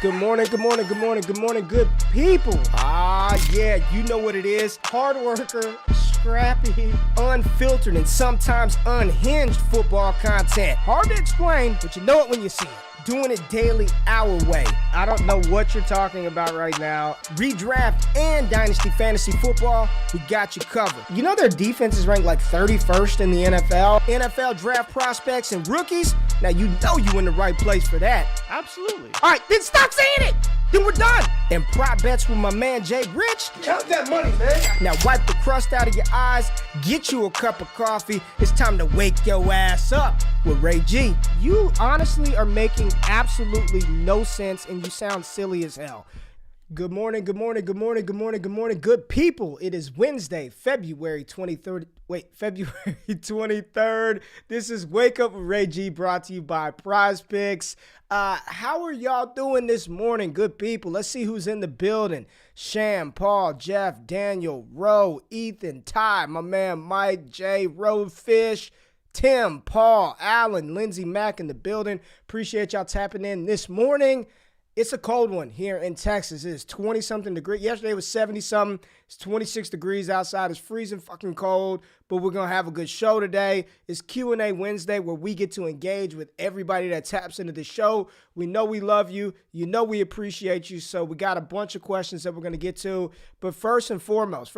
Good morning, good morning, good morning, good morning, good people. Yeah, you know what it is. Hard worker, scrappy, unfiltered, and sometimes unhinged football content. Hard to explain, but you know it when you see it. Doing it daily our way. I don't know what you're talking about right now. Redraft and Dynasty Fantasy Football, we got you covered. You know their defense is ranked like 31st in the NFL? NFL draft prospects and rookies? Now you know you in the right place for that. Absolutely. All right, then stop saying it. Then we're done. And prop bets with my man JRich. Count that money, man. Now wipe the crust out of your eyes. Get you a cup of coffee. It's time to wake your ass up with Ray G. You honestly are making absolutely no sense and you sound silly as hell. Good morning, good morning, good morning, good morning, good morning, good people. It is Wednesday, February 23rd. February 23rd. This is Wake Up with Ray G, brought to you by Prize Picks. How are y'all doing this morning, good people? Let's see who's in the building. Sham, Paul, Jeff, Daniel, Ro, Ethan, Ty, my man Mike, Jay, Roadfish, Tim, Paul, Alan, Lindsey, Mack in the building. Appreciate y'all tapping in this morning. It's a cold one here in Texas. It is 20-something degrees. Yesterday was 70-something. It's 26 degrees outside. It's freezing fucking cold, but we're going to have a good show today. It's Q&A Wednesday where we get to engage with everybody that taps into the show. We know we love you. You know we appreciate you, so we got a bunch of questions that we're going to get to. But first and foremost,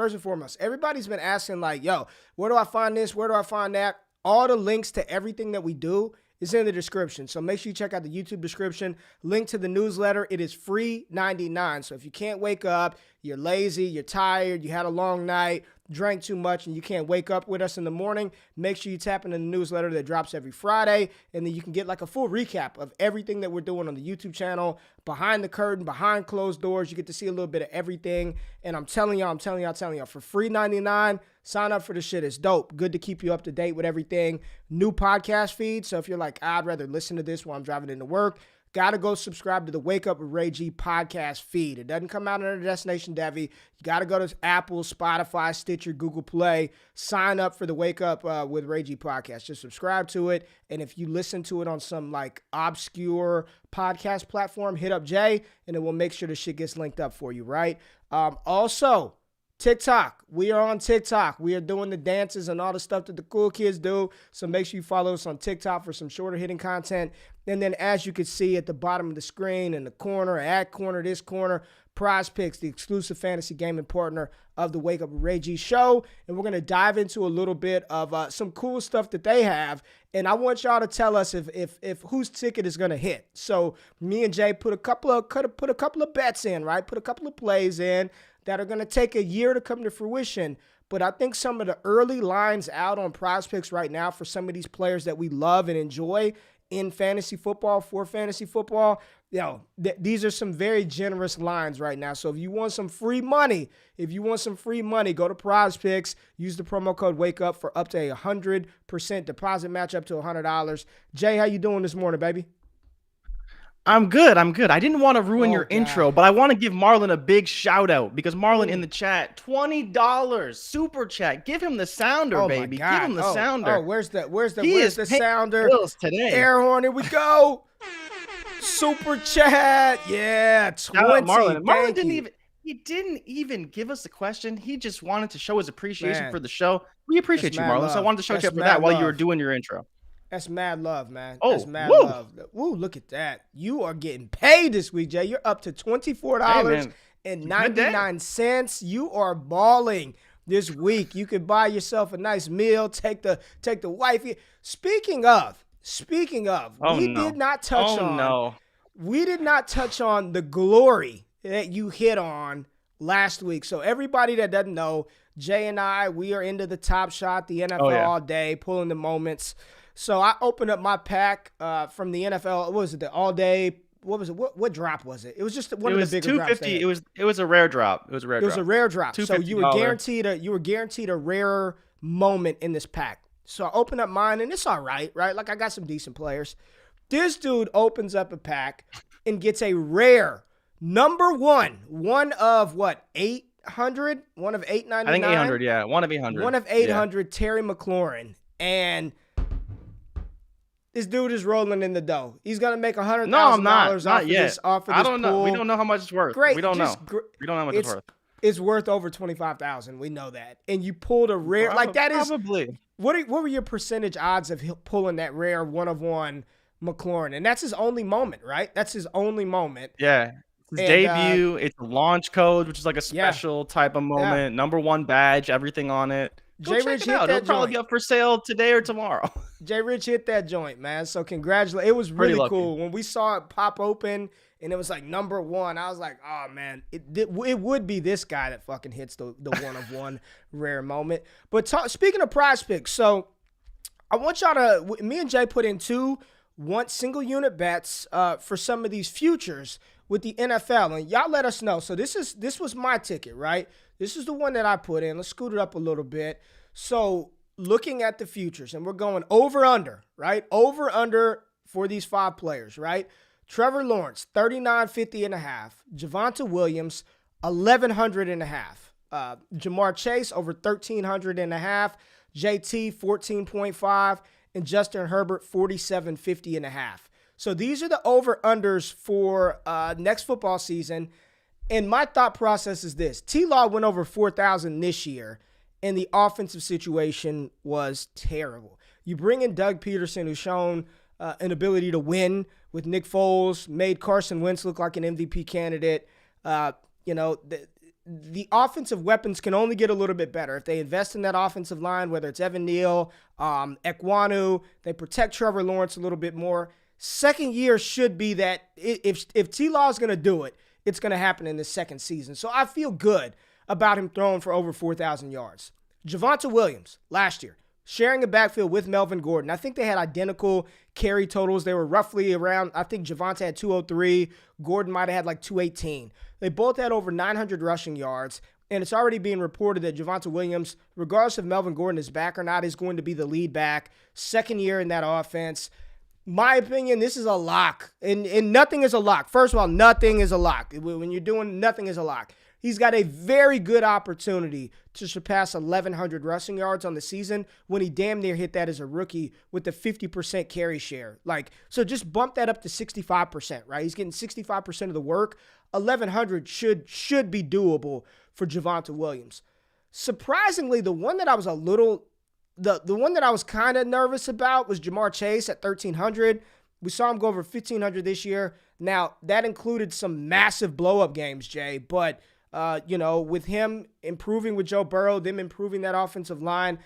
everybody's been asking like, yo, where do I find this? Where do I find that? All the links to everything that we do is in the description. So make sure you check out the YouTube description. Link to the newsletter. It is free $99. So if you can't wake up, you're lazy, you're tired, you had a long night, drank too much, and you can't wake up with us in the morning, make sure you tap into the newsletter that drops every Friday. And then you can get like a full recap of everything that we're doing on the YouTube channel, behind the curtain, behind closed doors. You get to see a little bit of everything. And I'm telling y'all, for free $99, sign up for the shit. It's dope. Good to keep you up to date with everything. New podcast feed. So if you're like, I'd rather listen to this while I'm driving into work, got to go subscribe to the Wake Up with Ray G podcast feed. It doesn't come out under Destination Devi. You got to go to Apple, Spotify, Stitcher, Google Play. Sign up for the Wake Up with Ray G podcast. Just subscribe to it. And if you listen to it on some like obscure podcast platform, hit up Jay and it will make sure the shit gets linked up for you, right? Also, TikTok. We are on TikTok. We are doing the dances and all the stuff that the cool kids do. So make sure you follow us on TikTok for some shorter hitting content. And then as you can see at the bottom of the screen, in the corner, at corner, this corner, Prize Picks, the exclusive fantasy gaming partner of the Wake Up with Ray G show. And we're going to dive into a little bit of some cool stuff that they have. And I want y'all to tell us if whose ticket is going to hit. So me and Jay put a couple of bets in, right? Put a couple of plays in that are going to take a year to come to fruition. But I think some of the early lines out on Prize Picks right now for some of these players that we love and enjoy in fantasy football, for fantasy football, these are some very generous lines right now. So if you want some free money, go to Prize Picks, use the promo code WAKEUP for up to 100% deposit match up to $100. Jay, how you doing this morning, baby? I'm good. I didn't want to ruin your intro, but I want to give Marlon a big shout out because Marlon in the chat, $20 super chat. Give him the sounder, baby. Give him the sounder. Where's the sounder? Today. Air horn, here we go. Super chat. Yeah, 20. Marlon didn't even give us a question. He just wanted to show his appreciation for the show. We appreciate you, Marlon. So I wanted to show you up for that while you were doing your intro. That's mad love, man. That's mad love. Woo, look at that. You are getting paid this week, Jay. You're up to $24.99. You are balling this week. You could buy yourself a nice meal, take the wifey. Speaking of, we did not touch on the glory that you hit on last week. So everybody that doesn't know, Jay and I, we are into the Top Shot, the NFL all day, pulling the moments. So I opened up my pack from the NFL. What was it? The all day. What was it? What drop was it? It was just one of the bigger drops. It was a rare drop. It was a rare drop. So you were guaranteed a rare moment in this pack. So I opened up mine and it's all right? Like I got some decent players. This dude opens up a pack and gets a rare number one of what, 800? One of 899? I think 800, yeah. One of 800. One of 800, yeah. Terry McLaurin. And This dude is rolling in the dough. He's gonna make $100,000 No, I'm not. off Not of yet. this. Off of this I don't know. pool. We don't know how much it's worth. Great. We don't know. We don't know how much it's worth. It's worth over 25,000. We know that. And you pulled a rare like that is probably. What were your percentage odds of pulling that rare 1-of-1 McLaurin? And that's his only moment, right? That's his only moment. Yeah. His debut. It's a launch code, which is like a special type of moment. Number 1 badge, everything on it. Go check it out. It'll probably be up for sale today or tomorrow. JRich hit that joint, man. So congratulations. It was really cool. When we saw it pop open and it was like number 1, I was like, oh, man, it would be this guy that fucking hits the 1-of-1 rare moment. But speaking of prize picks, so I want y'all to, me and Jay put in 2 single unit bets for some of these futures with the NFL. And y'all let us know. So this was my ticket, right? This is the one that I put in. Let's scoot it up a little bit. So looking at the futures, and we're going over-under, right? Over-under for these 5 players, right? Trevor Lawrence, 39.50.5. Javonte Williams, 1,100.5. Jamar Chase, over 1,300.5. JT, 14.5. And Justin Herbert, 47.50.5. So these are the over-unders for next football season. And my thought process is this. T-Law went over 4,000 this year, and the offensive situation was terrible. You bring in Doug Peterson, who's shown an ability to win with Nick Foles, made Carson Wentz look like an MVP candidate. The offensive weapons can only get a little bit better. If they invest in that offensive line, whether it's Evan Neal, Ekwonu, they protect Trevor Lawrence a little bit more. Second year should be that if T-Law is going to do it, it's going to happen in the second season. So I feel good about him throwing for over 4,000 yards. Javonte Williams, last year, sharing a backfield with Melvin Gordon. I think they had identical carry totals. They were roughly around, I think Javonte had 203. Gordon might have had like 218. They both had over 900 rushing yards. And it's already being reported that Javonte Williams, regardless if Melvin Gordon is back or not, is going to be the lead back. Second year in that offense. My opinion, this is a lock. And nothing is a lock. First of all, nothing is a lock. When you're doing nothing is a lock. He's got a very good opportunity to surpass 1,100 rushing yards on the season when he damn near hit that as a rookie with the 50% carry share. So just bump that up to 65%, right? He's getting 65% of the work. 1,100 should be doable for Javonte Williams. Surprisingly, the one that I was the one that I was kind of nervous about was Jamar Chase at 1,300. We saw him go over 1,500 this year. Now, that included some massive blow-up games, Jay, but with him improving with Joe Burrow, them improving that offensive line,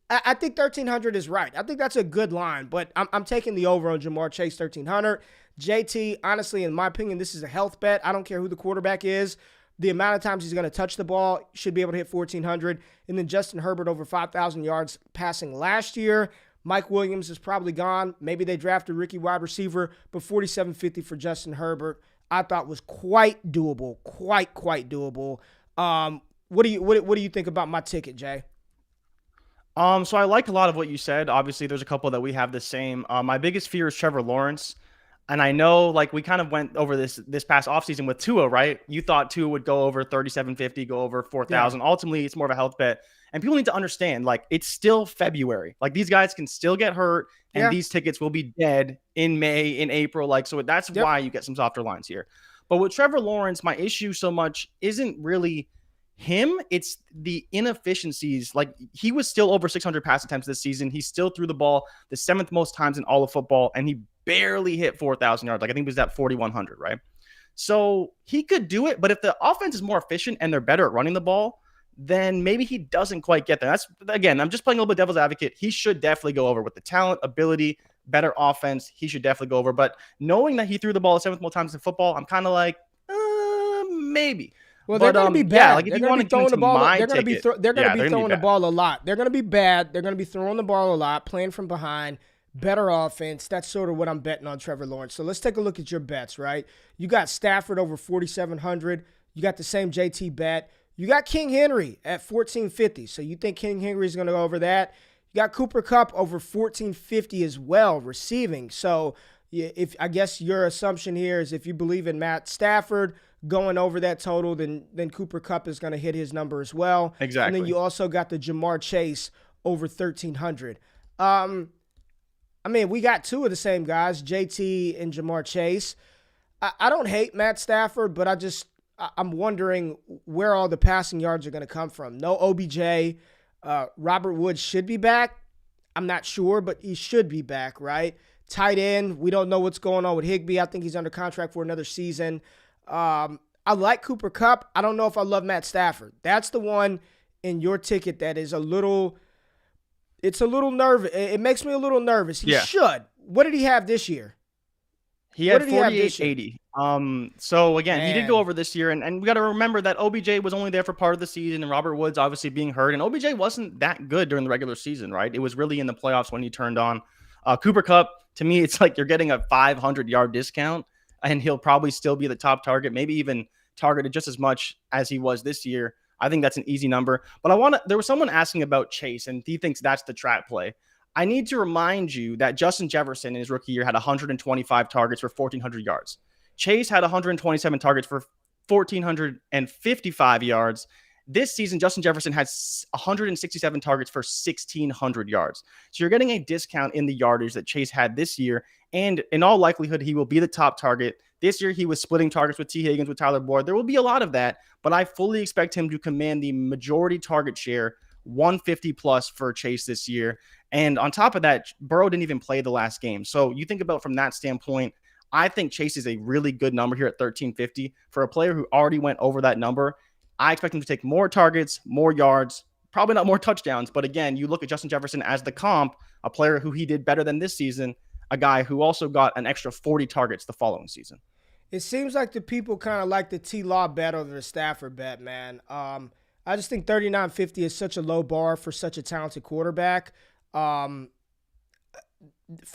I think 1,300 is right. I think that's a good line, but I'm taking the over on Jamar Chase, 1,300. JT, honestly, in my opinion, this is a health bet. I don't care who the quarterback is. The amount of times he's going to touch the ball should be able to hit 1,400. And then Justin Herbert over 5,000 yards passing last year. Mike Williams is probably gone. Maybe they draft a rookie wide receiver, but 47.50 for Justin Herbert, I thought was quite doable, quite doable. What do you think about my ticket, Jay? So I liked a lot of what you said. Obviously, there's a couple that we have the same. My biggest fear is Trevor Lawrence. And I know, we kind of went over this past offseason with Tua, right? You thought Tua would go over 37.50, go over 4,000. Yeah. Ultimately, it's more of a health bet. And people need to understand, it's still February. These guys can still get hurt, and these tickets will be dead in May, in April. So that's why you get some softer lines here. But with Trevor Lawrence, my issue so much isn't really him. It's the inefficiencies. He was still over 600 pass attempts this season. He still threw the ball the 7th most times in all of football, and he barely hit 4,000 yards. I think he was at 4,100, right? So he could do it, but if the offense is more efficient and they're better at running the ball, then maybe he doesn't quite get there. That's, again, I'm just playing a little bit devil's advocate. He should definitely go over with the talent, ability, better offense. He should definitely go over. But knowing that he threw the ball the 7th most times in football, I'm kind of maybe. Well, they're going to be bad. If you want to throwing the ball, they're going to be throwing the ball a lot. They're going to be bad. They're going to be throwing the ball a lot, playing from behind, better offense. That's sort of what I'm betting on Trevor Lawrence. So let's take a look at your bets, right? You got Stafford over 4,700. You got the same JT bet. You got King Henry at 1,450. So you think King Henry is going to go over that? You got Cooper Kupp over 1,450 as well, receiving. So if I guess your assumption here is if you believe in Matt Stafford going over that total, then Cooper Kupp is going to hit his number as well. Exactly. And then you also got the Jamar Chase over 1,300. I mean, we got two of the same guys, JT and Jamar Chase. I don't hate Matt Stafford, but I'm wondering where all the passing yards are going to come from. No OBJ. Robert Woods should be back. I'm not sure, but he should be back, right? Tight end, we don't know what's going on with Higbee. I think he's under contract for another season. I like Cooper Kupp. I don't know if I love Matt Stafford. That's the one in your ticket that is it's a little nervous. It makes me a little nervous. He should. What did he have this year? He had 4880. So again, he did go over this year, and we got to remember that OBJ was only there for part of the season, and Robert Woods obviously being hurt, and OBJ wasn't that good during the regular season, right? It was really in the playoffs when he turned on. Cooper Kupp, to me, it's like you're getting a 500-yard discount, and he'll probably still be the top target, maybe even targeted just as much as he was this year. I think that's an easy number. But there was someone asking about Chase, and he thinks that's the trap play. I need to remind you that Justin Jefferson in his rookie year had 125 targets for 1,400 yards. Chase had 127 targets for 1,455 yards. This season, Justin Jefferson has 167 targets for 1,600 yards. So you're getting a discount in the yardage that Chase had this year, and in all likelihood, he will be the top target. This year, he was splitting targets with T. Higgins, with Tyler Boyd. There will be a lot of that, but I fully expect him to command the majority target share, 150 plus for Chase this year. And on top of that, Burrow didn't even play the last game. So you think about from that standpoint, I think Chase is a really good number here at 1,350 for a player who already went over that number. I expect him to take more targets, more yards, probably not more touchdowns. But again, you look at Justin Jefferson as the comp, a player who he did better than this season, a guy who also got an extra 40 targets the following season. It seems like the people kind of like the T-Law bet over the Stafford bet, man. I just think 3,950 is such a low bar for such a talented quarterback. For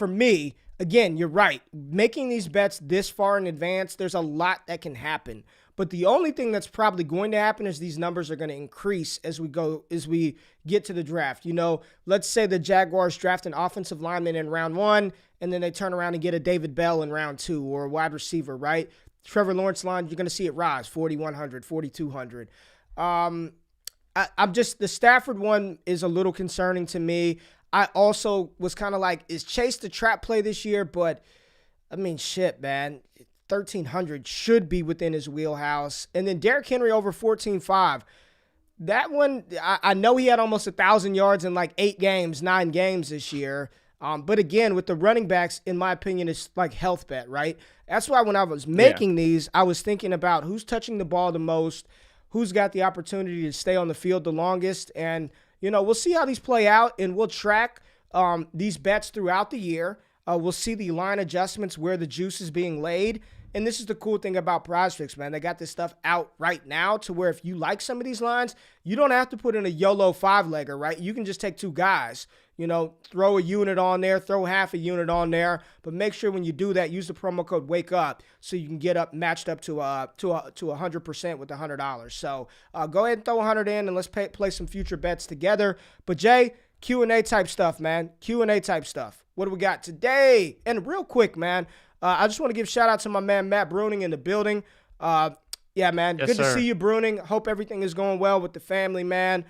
me, again, you're right. Making these bets this far in advance, there's a lot that can happen. But the only thing that's probably going to happen is these numbers are going to increase as we get to the draft. You know, let's say the Jaguars draft an offensive lineman in round 1, and then they turn around and get a David Bell in round 2 or a wide receiver, right? Trevor Lawrence line, you're going to see it rise, 4,100, 4,200. The Stafford one is a little concerning to me. I also was kind of like, is Chase the trap play this year? But, I mean, shit, man. 1,300 should be within his wheelhouse. And then Derrick Henry over 14.5. That one, I know he had almost 1,000 yards in like 9 games this year. But again, with the running backs, in my opinion, it's like health bet, right? That's why when I was making these, I was thinking about who's touching the ball the most, who's got the opportunity to stay on the field the longest. And, you know, we'll see how these play out, and we'll track these bets throughout the year. We'll see the line adjustments where the juice is being laid. And this is the cool thing about PrizePicks, man. They got this stuff out right now to where if you like some of these lines, you don't have to put in a YOLO 5-legger, right? You can just take 2 guys, you know, throw a unit on there, throw half a unit on there. But make sure when you do that, use the promo code WAKEUP so you can get up matched up to 100% with $100. So go ahead and throw 100 in, and let's play some future bets together. But Jay, Q&A type stuff, man. Q&A type stuff. What do we got today? And real quick, man, I just want to give a shout out to my man Matt Bruning in the building. Yeah, man, yes, good sir. to see you, Bruning. Hope everything is going well with the family, man.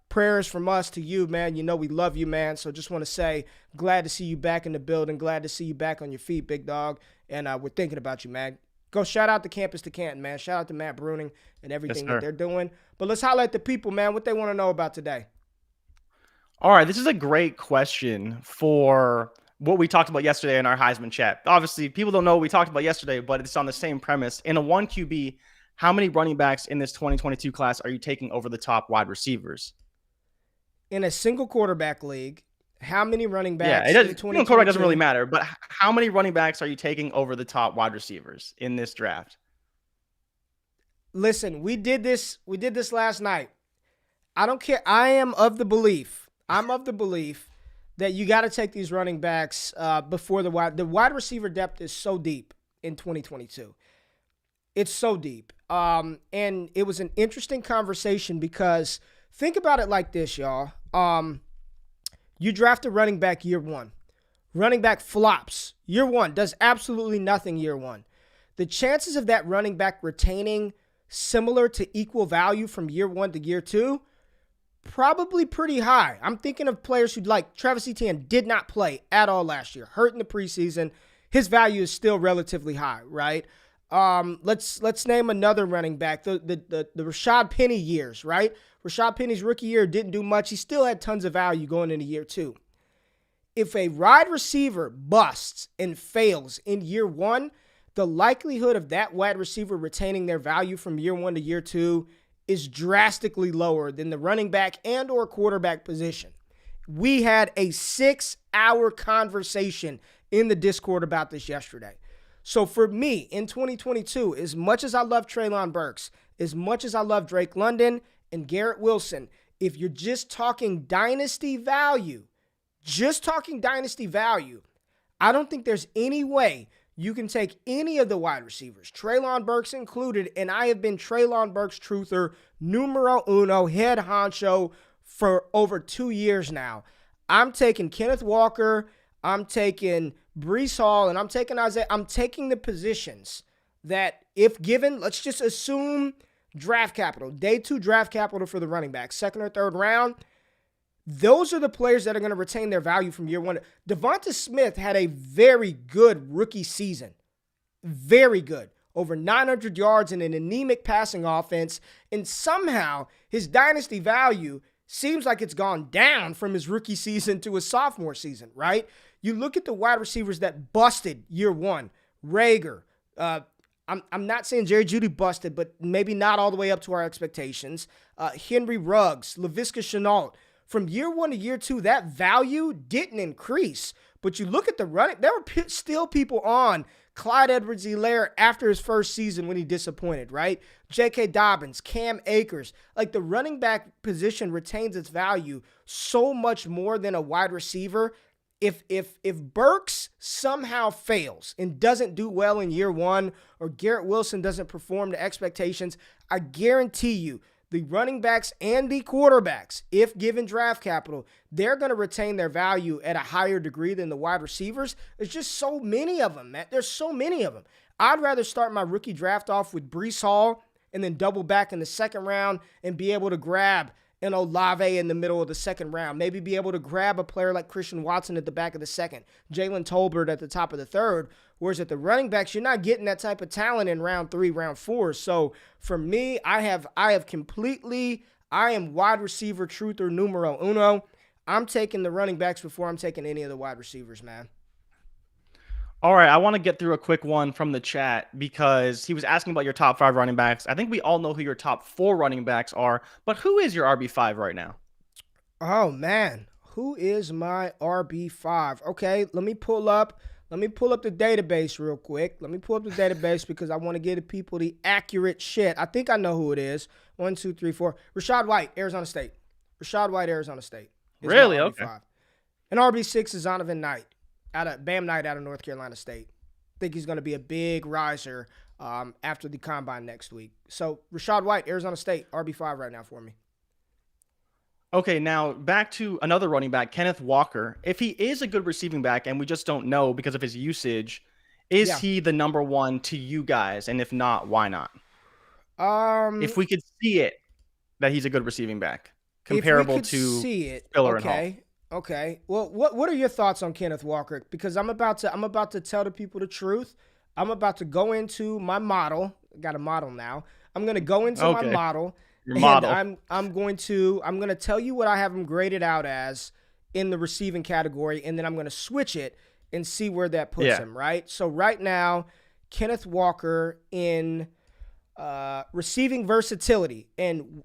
Prayers from us to you, man. You know we love you, man. So just want to say, glad to see you back in the building. Glad to see you back on your feet, big dog. And we're thinking about you, man. Go shout out to Campus to Canton, man. Shout out to Matt Bruning and everything that they're doing. But let's highlight the people, man, what they want to know about today. All right, this is a great question for what we talked about yesterday in our Heisman chat. Obviously, people don't know what we talked about yesterday, but it's on the same premise. In a 1 QB, how many running backs in this 2022 class are you taking over the top wide receivers? In a single quarterback league, how many running backs? Yeah, quarterback doesn't really matter, but how many running backs are you taking over the top wide receivers in this draft? Listen, we did this last night. I don't care. I'm of the belief that you got to take these running backs before the wide receiver depth is so deep in 2022. It's so deep. And it was an interesting conversation because think about it like this, y'all. You draft a running back year 1. Running back flops year 1, does absolutely nothing year 1. The chances of that running back retaining similar to equal value from year 1 to year 2 probably pretty high. I'm thinking of players who, like Travis Etienne, did not play at all last year, hurt in the preseason. His value is still relatively high, right? Let's name another running back. The Rashad Penny years, right? Rashad Penny's rookie year didn't do much. He still had tons of value going into year 2. If a wide receiver busts and fails in year 1, the likelihood of that wide receiver retaining their value from year 1 to year 2 is drastically lower than the running back and or quarterback position. We had a 6-hour conversation in the Discord about this yesterday. So for me, in 2022, as much as I love Treylon Burks, as much as I love Drake London and Garrett Wilson, if you're just talking dynasty value, I don't think there's any way you can take any of the wide receivers, Treylon Burks included, and I have been Treylon Burks truther numero uno, head honcho for over 2 years now. I'm taking Kenneth Walker, I'm taking Breece Hall, and I'm taking Isaiah. I'm taking the positions that, if given, let's just assume draft capital, day 2 draft capital for the running back, 2nd or 3rd round, those are the players that are going to retain their value from year 1. Devonta Smith had a very good rookie season. Very good. Over 900 yards in an anemic passing offense, and somehow his dynasty value seems like it's gone down from his rookie season to his sophomore season, right? You look at the wide receivers that busted year 1. Rager. I'm not saying Jerry Jeudy busted, but maybe not all the way up to our expectations. Henry Ruggs, Laviska Shenault. From year 1 to year 2, that value didn't increase. But you look at the running, there were still people on Clyde Edwards-Helaire after his first season when he disappointed, right? J.K. Dobbins, Cam Akers. Like, the running back position retains its value so much more than a wide receiver. If Burks somehow fails and doesn't do well in year 1, or Garrett Wilson doesn't perform to expectations, I guarantee you the running backs and the quarterbacks, if given draft capital, they're going to retain their value at a higher degree than the wide receivers. There's just so many of them, man. There's so many of them. I'd rather start my rookie draft off with Breece Hall and then double back in the 2nd round and be able to grab an Olave in the middle of the 2nd round. Maybe be able to grab a player like Christian Watson at the back of the 2nd, Jalen Tolbert at the top of the 3rd. Whereas at the running backs, you're not getting that type of talent in round 3, round 4. So for me, I am wide receiver truther numero uno. I'm taking the running backs before I'm taking any of the wide receivers, man. All right, I want to get through a quick one from the chat because he was asking about your top 5 running backs. I think we all know who your top 4 running backs are, but who is your RB5 right now? Oh, man. Who is my RB5? Okay, let me pull up the database real quick. Let me pull up the database because I want to give people the accurate shit. I think I know who it is. 1, 2, 3, 4. Rashad White, Arizona State. Arizona State. Really? Okay. And RB6 is Zonovan Knight. Bam Knight out of North Carolina State. I think he's going to be a big riser after the combine next week. So Rashad White, Arizona State, RB5 right now for me. Okay, now back to another running back, Kenneth Walker. If he is a good receiving back, and we just don't know because of his usage, is he the number 1 to you guys? And if not, why not? If we could see it, that he's a good receiving back, comparable to Spiller and Hall. Okay. Well, what are your thoughts on Kenneth Walker? Because I'm about to tell the people the truth. I'm about to go into my model. I got a model now. I'm going to go into my model. Your model. I'm going to tell you what I have him graded out as in the receiving category, and then I'm going to switch it and see where that puts him, right? So right now, Kenneth Walker in receiving versatility, and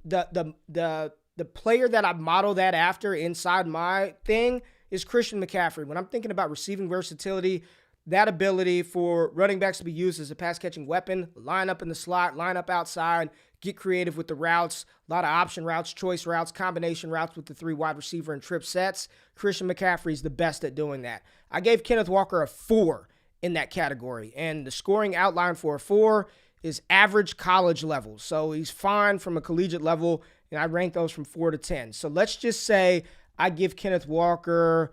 the player that I model that after inside my thing is Christian McCaffrey. When I'm thinking about receiving versatility, that ability for running backs to be used as a pass-catching weapon, line up in the slot, line up outside, get creative with the routes, a lot of option routes, choice routes, combination routes with the 3 wide receiver and trip sets. Christian McCaffrey is the best at doing that. I gave Kenneth Walker a 4 in that category, and the scoring outline for a 4 is average college level. So he's fine from a collegiate level, and I rank those from 4 to 10. So let's just say I give Kenneth Walker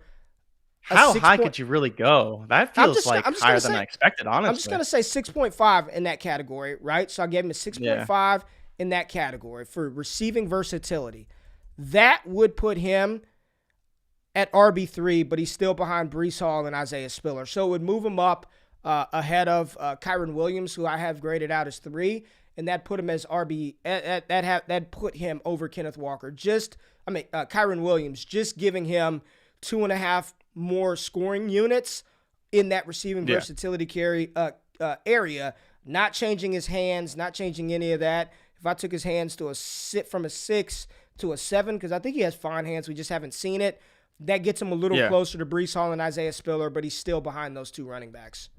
How high could you really go? That feels higher than I expected, honestly. I'm just going to say 6.5 in that category, right? So I gave him a 6.5 in that category for receiving versatility. That would put him at RB3, but he's still behind Breece Hall and Isaiah Spiller. So it would move him up ahead of Kyren Williams, who I have graded out as 3, and that put him as RB. That put him over Kenneth Walker. Kyren Williams, just giving him 2.5 more scoring units in that receiving versatility area. Not changing his hands, not changing any of that. If I took his hands from a 6 to a 7, because I think he has fine hands, we just haven't seen it. That gets him a little closer to Breece Hall and Isaiah Spiller, but he's still behind those 2 running backs.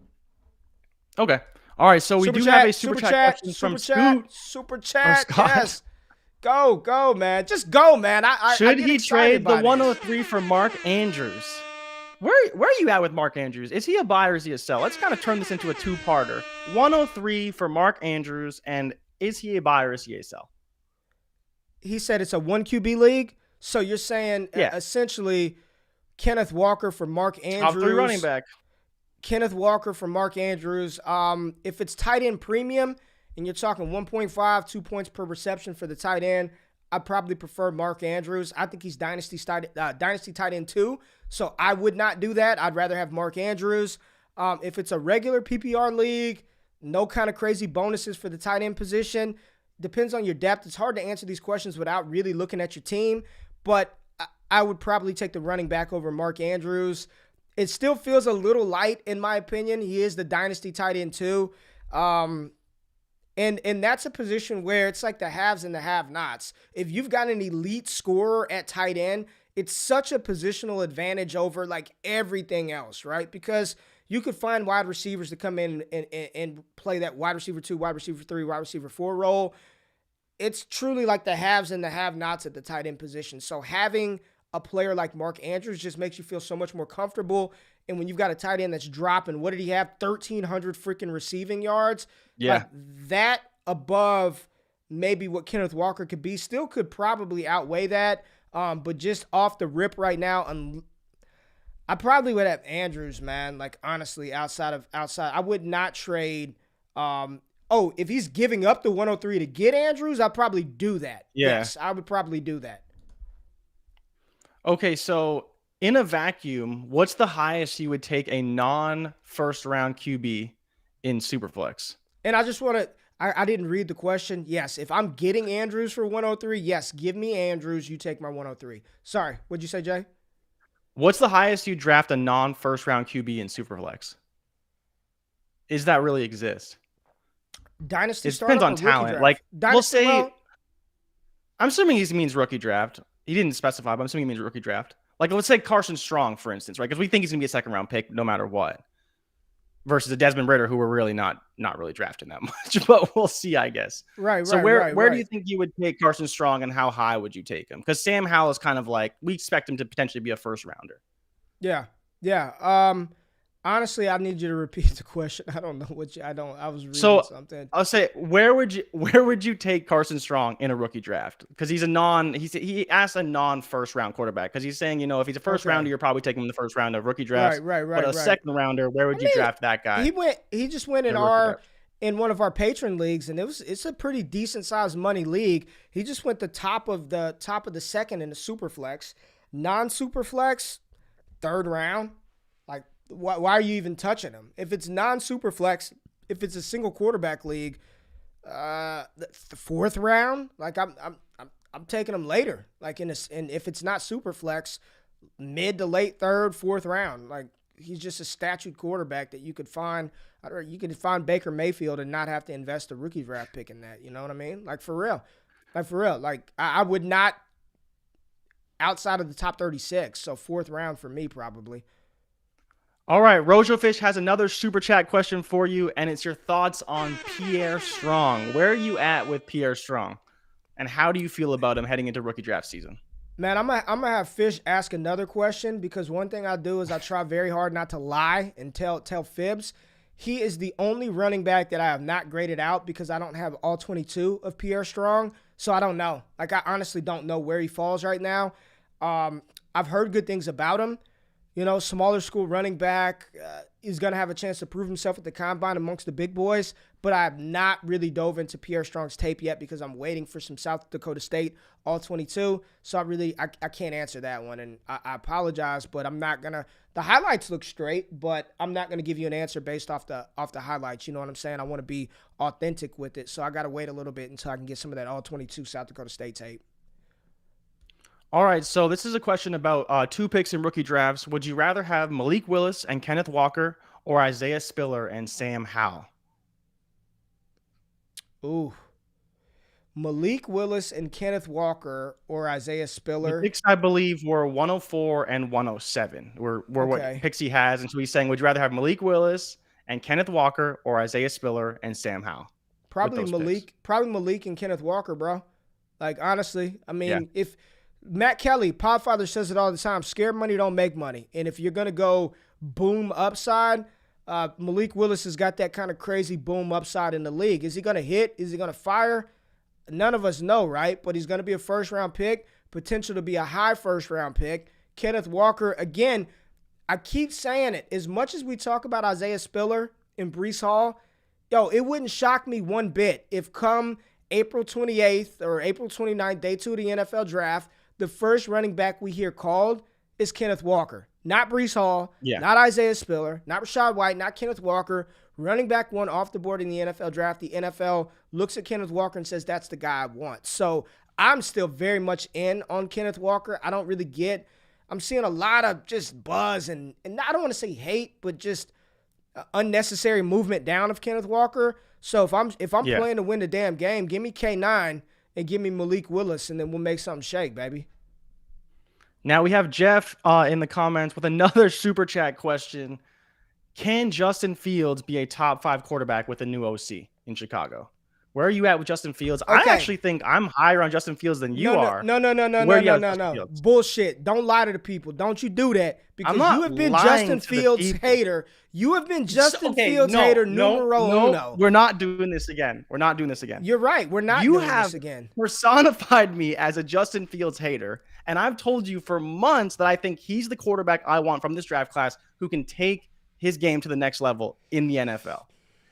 Okay. All right. So we have a super chat question from Scoot. Super chat. Yes. Go, man. Just go, man. Should he trade the 103 for Mark Andrews? Where are you at with Mark Andrews? Is he a buy or is he a sell? Let's kind of turn this into a 2-parter. 103 for Mark Andrews, and is he a buy or is he a sell? He said it's a 1 QB league. So you're saying essentially Kenneth Walker for Mark Andrews. Top 3 running back. Kenneth Walker for Mark Andrews. If it's tight end premium and you're talking 1.5, 2 points per reception for the tight end, I probably prefer Mark Andrews. I think he's dynasty tight end 2, so I would not do that. I'd rather have Mark Andrews. If it's a regular PPR league, no kind of crazy bonuses for the tight end position. Depends on your depth. It's hard to answer these questions without really looking at your team, but I would probably take the running back over Mark Andrews. It still feels a little light, in my opinion. He is the dynasty tight end 2. And that's a position where it's like the haves and the have-nots. If you've got an elite scorer at tight end, it's such a positional advantage over like everything else, right? Because you could find wide receivers to come in and play that wide receiver 2, wide receiver 3, wide receiver 4 role. It's truly like the haves and the have-nots at the tight end position. So having a player like Mark Andrews just makes you feel so much more comfortable. And when you've got a tight end that's dropping, what did he have? 1,300 freaking receiving yards. Yeah. Like that above maybe what Kenneth Walker could be still could probably outweigh that. But just off the rip right now, I probably would have Andrews, man. Like honestly, outside, I would not trade. If he's giving up the 103 to get Andrews, I'd probably do that. Yeah. Yes, I would probably do that. Okay, so in a vacuum, what's the highest you would take a non-first round QB in Superflex? And I just want to, I didn't read the question. Yes, if I'm getting Andrews for 103, yes, give me Andrews. You take my 103. Sorry, what'd you say, Jay? What's the highest you draft a non-first round QB in Superflex? Is that really exist? Dynasty it depends on talent. Like, Dynasty, we'll say, I'm assuming he means rookie draft. He didn't specify, but I'm assuming he means rookie draft. Like, let's say Carson Strong, for instance, right? Because we think he's going to be a second-round pick no matter what. Versus a Desmond Ridder, who we're really not really drafting that much. But we'll see, I guess. Right, so where do you think you would take Carson Strong, and how high would you take him? Because Sam Howell is kind of like, we expect him to potentially be a first-rounder. Yeah. Honestly, I need you to repeat the question. I don't know what I was reading something. I'll say, where would you take Carson Strong in a rookie draft? Because he asked a non-first round quarterback. Because he's saying, if he's a first rounder, you're probably taking him in the first round of rookie drafts. Right. But a second rounder, where would you draft that guy? He just went in one of our patron leagues, and it's a pretty decent sized money league. He just went the top of the second in the super flex. Non-super flex, third round. Like, why are you even touching him? If it's non-super flex, if it's a single quarterback league, the fourth round, like I'm taking him later. Like and if it's not super flex, mid to late third, fourth round. Like he's just a statute quarterback that you could find. You could find Baker Mayfield and not have to invest a rookie draft pick in that. You know what I mean? Like for real. Like I would not outside of the top 36. So fourth round for me probably. All right, Rojo Fish has another super chat question for you, and it's your thoughts on Pierre Strong. Where are you at with Pierre Strong, and how do you feel about him heading into rookie draft season? Man, I'm gonna have Fish ask another question, because one thing I do is I try very hard not to lie and tell fibs. He is the only running back that I have not graded out because I don't have all 22 of Pierre Strong, so I don't know. Like I honestly don't know where he falls right now. I've heard good things about him. Smaller school running back. Is going to have a chance to prove himself at the combine amongst the big boys. But I have not really dove into Pierre Strong's tape yet because I'm waiting for some South Dakota State All-22. So I can't answer that one. And I apologize, but I'm not going to. The highlights look straight, but I'm not going to give you an answer based off the highlights. You know what I'm saying? I want to be authentic with it. So I got to wait a little bit until I can get some of that All-22 South Dakota State tape. All right, so this is a question about 2 picks in rookie drafts. Would you rather have Malik Willis and Kenneth Walker or Isaiah Spiller and Sam Howell? Ooh. Malik Willis and Kenneth Walker or Isaiah Spiller. The picks, I believe, were 104 and 107 were what Pixie has. And so he's saying, would you rather have Malik Willis and Kenneth Walker or Isaiah Spiller and Sam Howell? Probably Malik and Kenneth Walker, bro. Like, honestly, I mean, if Matt Kelly, Podfather, says it all the time, scared money don't make money. And if you're going to go boom upside, Malik Willis has got that kind of crazy boom upside in the league. Is he going to hit? Is he going to fire? None of us know, right? But he's going to be a first-round pick, potential to be a high first-round pick. Kenneth Walker, again, I keep saying it. As much as we talk about Isaiah Spiller and Breece Hall, it wouldn't shock me one bit if come April 28th or April 29th, day 2 of the NFL draft, the first running back we hear called is Kenneth Walker. Not Breece Hall, not Isaiah Spiller, not Rachaad White, not Kenneth Walker. Running back 1 off the board in the NFL draft. The NFL looks at Kenneth Walker and says, that's the guy I want. So I'm still very much in on Kenneth Walker. I don't really I'm seeing a lot of just buzz and I don't want to say hate, but just unnecessary movement down of Kenneth Walker. So if I'm playing to win the damn game, give me K9 and give me Malik Willis, and then we'll make something shake, baby. Now we have Jeff in the comments with another super chat question. Can Justin Fields be a top 5 quarterback with a new OC in Chicago? Where are you at with Justin Fields? Okay. I actually think I'm higher on Justin Fields than you are. No. Bullshit. Don't lie to the people. Don't you do that. Because you have been Justin Fields hater. You have been Justin Fields hater numero uno. We're not doing this again. You're right. We're not doing this again. You have personified me as a Justin Fields hater. And I've told you for months that I think he's the quarterback I want from this draft class who can take his game to the next level in the NFL.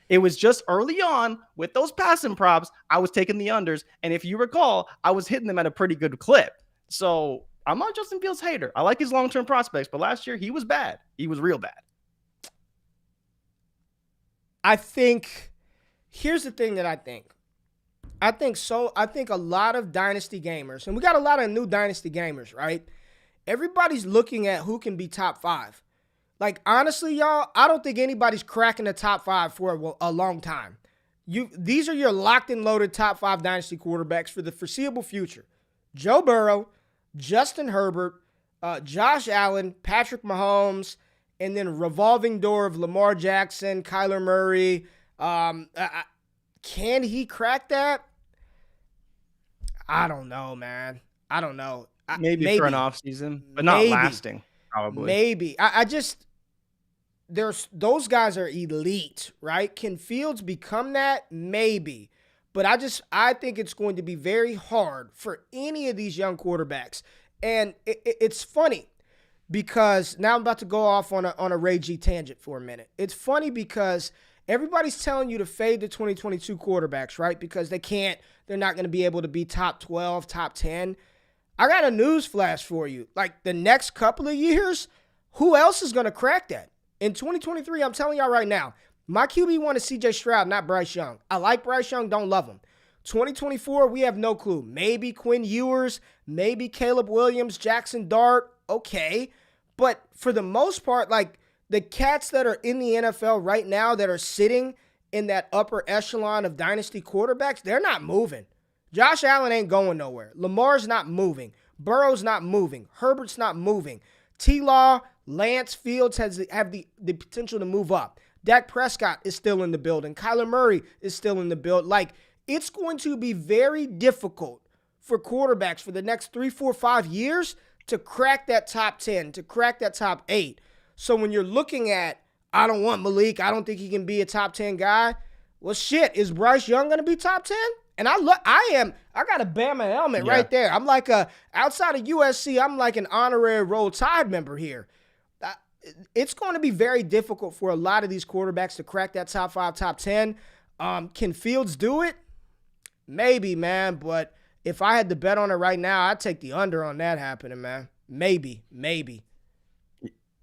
It was just early on with those passing props, I was taking the unders. And if you recall, I was hitting them at a pretty good clip. So I'm not Justin Fields hater. I like his long-term prospects, but last year he was bad. He was real bad. I think here's the thing that I think. I think a lot of Dynasty gamers, and we got a lot of new Dynasty gamers, right? Everybody's looking at who can be top 5. Like, honestly, y'all, I don't think anybody's cracking the top 5 for a long time. These are your locked and loaded top 5 Dynasty quarterbacks for the foreseeable future. Joe Burrow, Justin Herbert, Josh Allen, Patrick Mahomes, and then revolving door of Lamar Jackson, Kyler Murray. Can he crack that? I don't know, man. I don't know. Maybe for an offseason, but not lasting, probably. Maybe. Those guys are elite, right? Can Fields become that? Maybe. But I think it's going to be very hard for any of these young quarterbacks. And it's funny because now I'm about to go off on a Ray G tangent for a minute. It's funny because everybody's telling you to fade the 2022 quarterbacks, right? Because they're not going to be able to be top 12, top 10. I got a news flash for you. Like, the next couple of years, who else is going to crack that? In 2023, I'm telling y'all right now, my QB1 is CJ Stroud, not Bryce Young. I like Bryce Young, don't love him. 2024, we have no clue. Maybe Quinn Ewers, maybe Caleb Williams, Jackson Dart, okay. But for the most part, like, the cats that are in the NFL right now that are sitting in that upper echelon of dynasty quarterbacks, they're not moving. Josh Allen ain't going nowhere. Lamar's not moving. Burrow's not moving. Herbert's not moving. T-Law, Lance, Fields have the potential to move up. Dak Prescott is still in the building. Kyler Murray is still in the build. Like, it's going to be very difficult for quarterbacks for the next 3, 4, 5 years to crack that top 10, to crack that top 8. So when you're looking at, I don't want Malik, I don't think he can be a top 10 guy. Well, shit, is Bryce Young going to be top 10? And I got a Bama helmet right there. I'm like outside of USC, I'm like an honorary Roll Tide member here. it's going to be very difficult for a lot of these quarterbacks to crack that top 5, top 10. Can Fields do it? Maybe, man. But if I had to bet on it right now, I'd take the under on that happening, man. Maybe.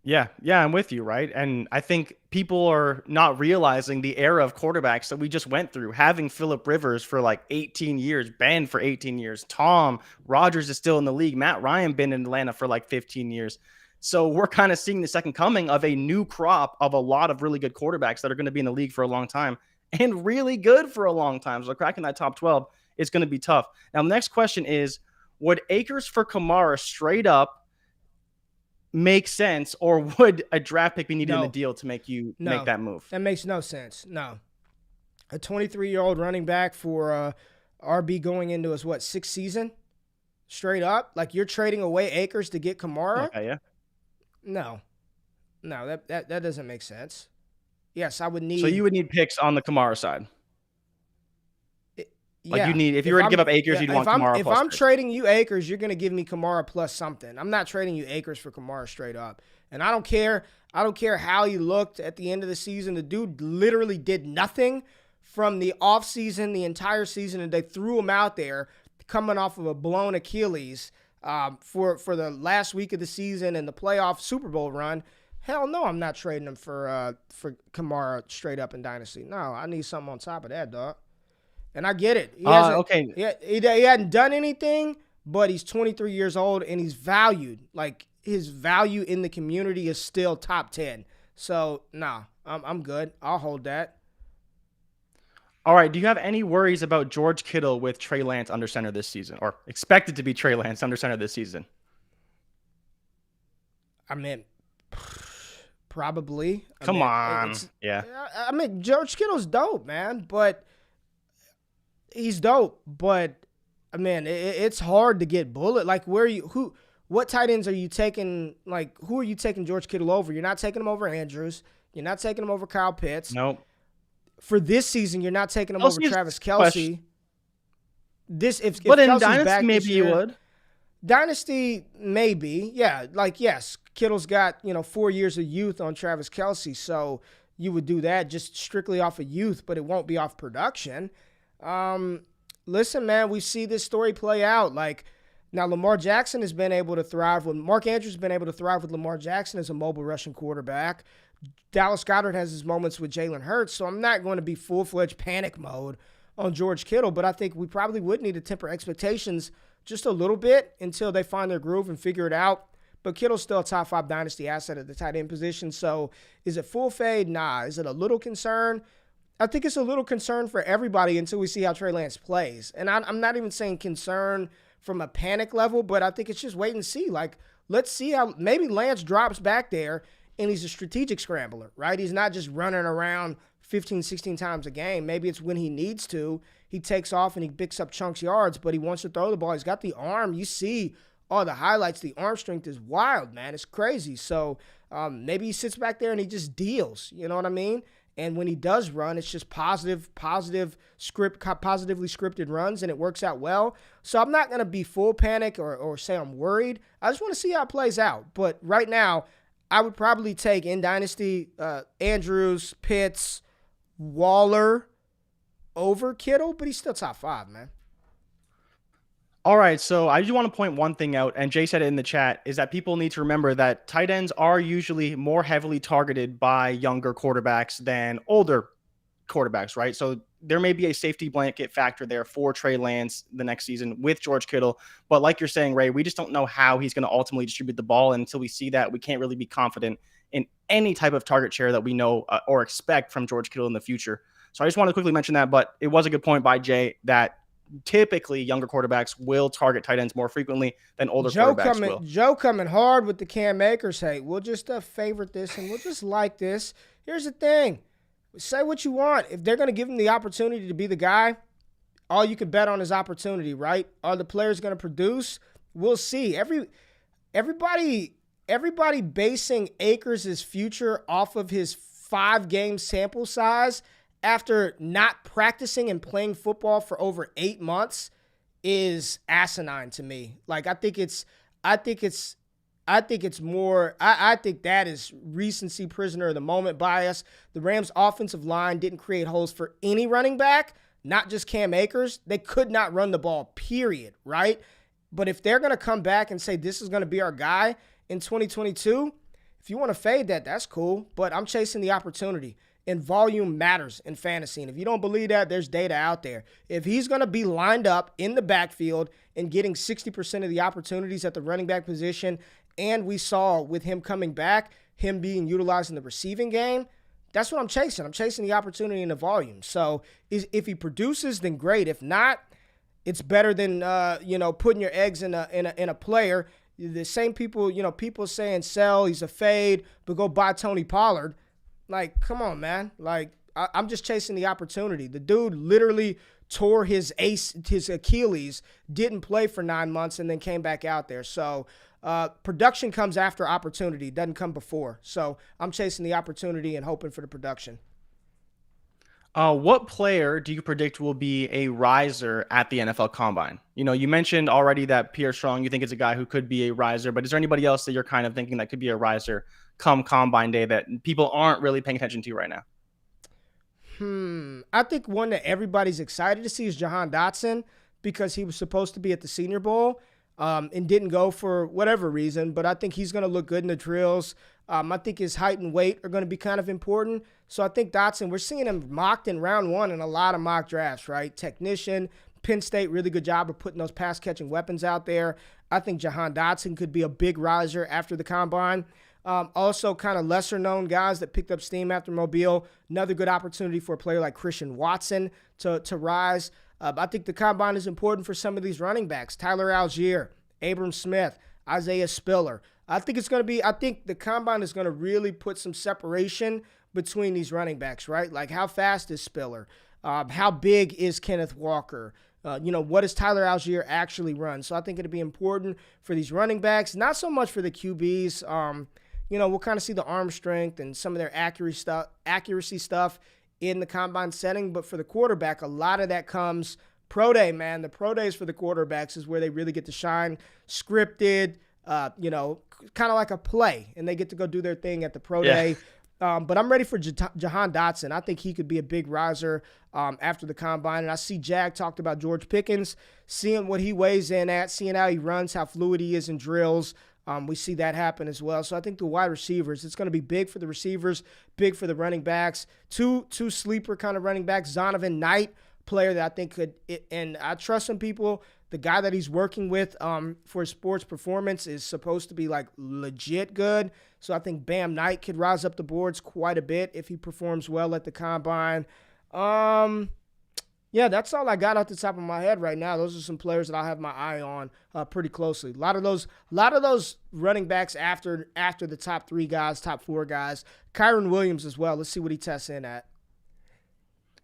Yeah, I'm with you, right? And I think people are not realizing the era of quarterbacks that we just went through. Having Phillip Rivers for like 18 years, Ben for 18 years, Tom Rodgers is still in the league, Matt Ryan been in Atlanta for like 15 years. So we're kind of seeing the second coming of a new crop of a lot of really good quarterbacks that are going to be in the league for a long time and really good for a long time. So cracking that top 12 is going to be tough. Now, the next question is, would Akers for Kamara straight up make sense, or would a draft pick be needed in the deal to make that move? That makes no sense. No. A 23-year-old running back for RB going into his, sixth season? Straight up? Like, you're trading away Akers to get Kamara? Okay, yeah. No, that doesn't make sense. Yes, I would need. So you would need picks on the Kamara side. Like you need, if you were to give up Akers, you'd want Kamara. If I'm trading you Akers, you're going to give me Kamara plus something. I'm not trading you Akers for Kamara straight up. And I don't care how he looked at the end of the season. The dude literally did nothing from the offseason, the entire season, and they threw him out there coming off of a blown Achilles for the last week of the season and the playoff Super Bowl run. Hell no, I'm not trading him for Kamara straight up in Dynasty. No, I need something on top of that, dog. And I get it. He hadn't done anything, but he's 23 years old and he's valued. Like, his value in the community is still top 10. So, nah, I'm good. I'll hold that. All right. Do you have any worries about George Kittle with Trey Lance under center this season, or expected to be Trey Lance under center this season? I mean, probably. Come on. Yeah. I mean, George Kittle's dope, man, but he's dope. But I mean, it's hard to get bullet. Like, what tight ends are you taking? Like, who are you taking George Kittle over? You're not taking him over Andrews. You're not taking him over Kyle Pitts. Nope. For this season, you're not taking him over Travis Kelce. If but in Kelce's Dynasty, back maybe this year, you would. Dynasty, maybe. Yeah, like, yes, Kittle's got, 4 years of youth on Travis Kelce, so you would do that just strictly off of youth, but it won't be off production. Listen, man, we see this story play out. Like, now Lamar Jackson has been able to thrive with Mark Andrews has been able to thrive with Lamar Jackson as a mobile rushing quarterback. Dallas Goedert has his moments with Jalen Hurts, so I'm not going to be full-fledged panic mode on George Kittle, but I think we probably would need to temper expectations just a little bit until they find their groove and figure it out. But Kittle's still a top 5 dynasty asset at the tight end position, so is it full fade? Nah. Is it a little concern? I think it's a little concern for everybody until we see how Trey Lance plays. And I'm not even saying concern from a panic level, but I think it's just wait and see. Like, let's see how maybe Lance drops back there and he's a strategic scrambler, right? He's not just running around 15, 16 times a game. Maybe it's when he needs to. He takes off and he picks up chunks yards, but he wants to throw the ball. He's got the arm. You see all the highlights. The arm strength is wild, man. It's crazy. So maybe he sits back there and he just deals. You know what I mean? And when he does run, it's just positively scripted runs, and it works out well. So I'm not going to be full panic or say I'm worried. I just want to see how it plays out. But right now, I would probably take in Dynasty Andrews, Pitts, Waller over Kittle, but he's still top 5, man. All right, so I just want to point one thing out, and Jay said it in the chat, is that people need to remember that tight ends are usually more heavily targeted by younger quarterbacks than older quarterbacks, right? So there may be a safety blanket factor there for Trey Lance the next season with George Kittle. But like you're saying, Ray, we just don't know how he's going to ultimately distribute the ball. And until we see that, we can't really be confident in any type of target share that we know or expect from George Kittle in the future. So I just want to quickly mention that, but it was a good point by Jay that typically younger quarterbacks will target tight ends more frequently than older quarterbacks will. Joe coming hard with the Cam Akers hate. We'll just favorite this and we'll just like this. Here's the thing. Say what you want. If they're going to give him the opportunity to be the guy, all you can bet on is opportunity, right? Are the players going to produce? We'll see. Everybody basing Akers' future off of his 5-game sample size after not practicing and playing football for over 8 months is asinine to me. Like, I think it's I think it's more, I think that is recency prisoner of the moment bias. The Rams offensive line didn't create holes for any running back, not just Cam Akers. They could not run the ball, period, right? But if they're going to come back and say this is going to be our guy in 2022, if you want to fade that, that's cool. But I'm chasing the opportunity. And volume matters in fantasy. And if you don't believe that, there's data out there. If he's going to be lined up in the backfield and getting 60% of the opportunities at the running back position, and we saw with him coming back, him being utilized in the receiving game, that's what I'm chasing. I'm chasing the opportunity and the volume. So if he produces, then great. If not, it's better than putting your eggs in a player. The same people, people saying sell, he's a fade, but go buy Tony Pollard. Like, come on, man. Like, I'm just chasing the opportunity. The dude literally tore his Achilles, didn't play for 9 months, and then came back out there. So production comes after opportunity, doesn't come before. So I'm chasing the opportunity and hoping for the production. What player do you predict will be a riser at the NFL Combine? You mentioned already that Pierre Strong, you think is a guy who could be a riser, but is there anybody else that you're kind of thinking that could be a riser come Combine Day that people aren't really paying attention to right now? I think one that everybody's excited to see is Jahan Dotson, because he was supposed to be at the Senior Bowl and didn't go for whatever reason, but I think he's going to look good in the drills. I think his height and weight are going to be kind of important. So I think Dotson, we're seeing him mocked in round 1 in a lot of mock drafts, right? Technician, Penn State, really good job of putting those pass-catching weapons out there. I think Jahan Dotson could be a big riser after the Combine. Also, kind of lesser-known guys that picked up steam after Mobile. Another good opportunity for a player like Christian Watson to rise. I think the Combine is important for some of these running backs. Tyler Algier, Abram Smith, Isaiah Spiller. I think the Combine is going to really put some separation between these running backs, right? Like, how fast is Spiller? How big is Kenneth Walker? What does Tyler Algier actually run? So I think it'll be important for these running backs, not so much for the QBs. We'll kind of see the arm strength and some of their accuracy stuff in the Combine setting. But for the quarterback, a lot of that comes pro day, man. The pro days for the quarterbacks is where they really get to shine. Scripted, kind of like a play, and they get to go do their thing at the pro day. But I'm ready for Jahan Dotson. I think he could be a big riser after the Combine. And I see Jag talked about George Pickens, seeing what he weighs in at, seeing how he runs, how fluid he is in drills. We see that happen as well. So I think the wide receivers, it's going to be big for the receivers, big for the running backs. Two sleeper kind of running backs. Zonovan Knight, player that I think could, and I trust some people. The guy that he's working with for his sports performance is supposed to be like legit good. So I think Bam Knight could rise up the boards quite a bit if he performs well at the Combine. Yeah, that's all I got off the top of my head right now. Those are some players that I'll have my eye on pretty closely. A lot of those running backs after the top 3 guys, top 4 guys. Kyron Williams as well. Let's see what he tests in at.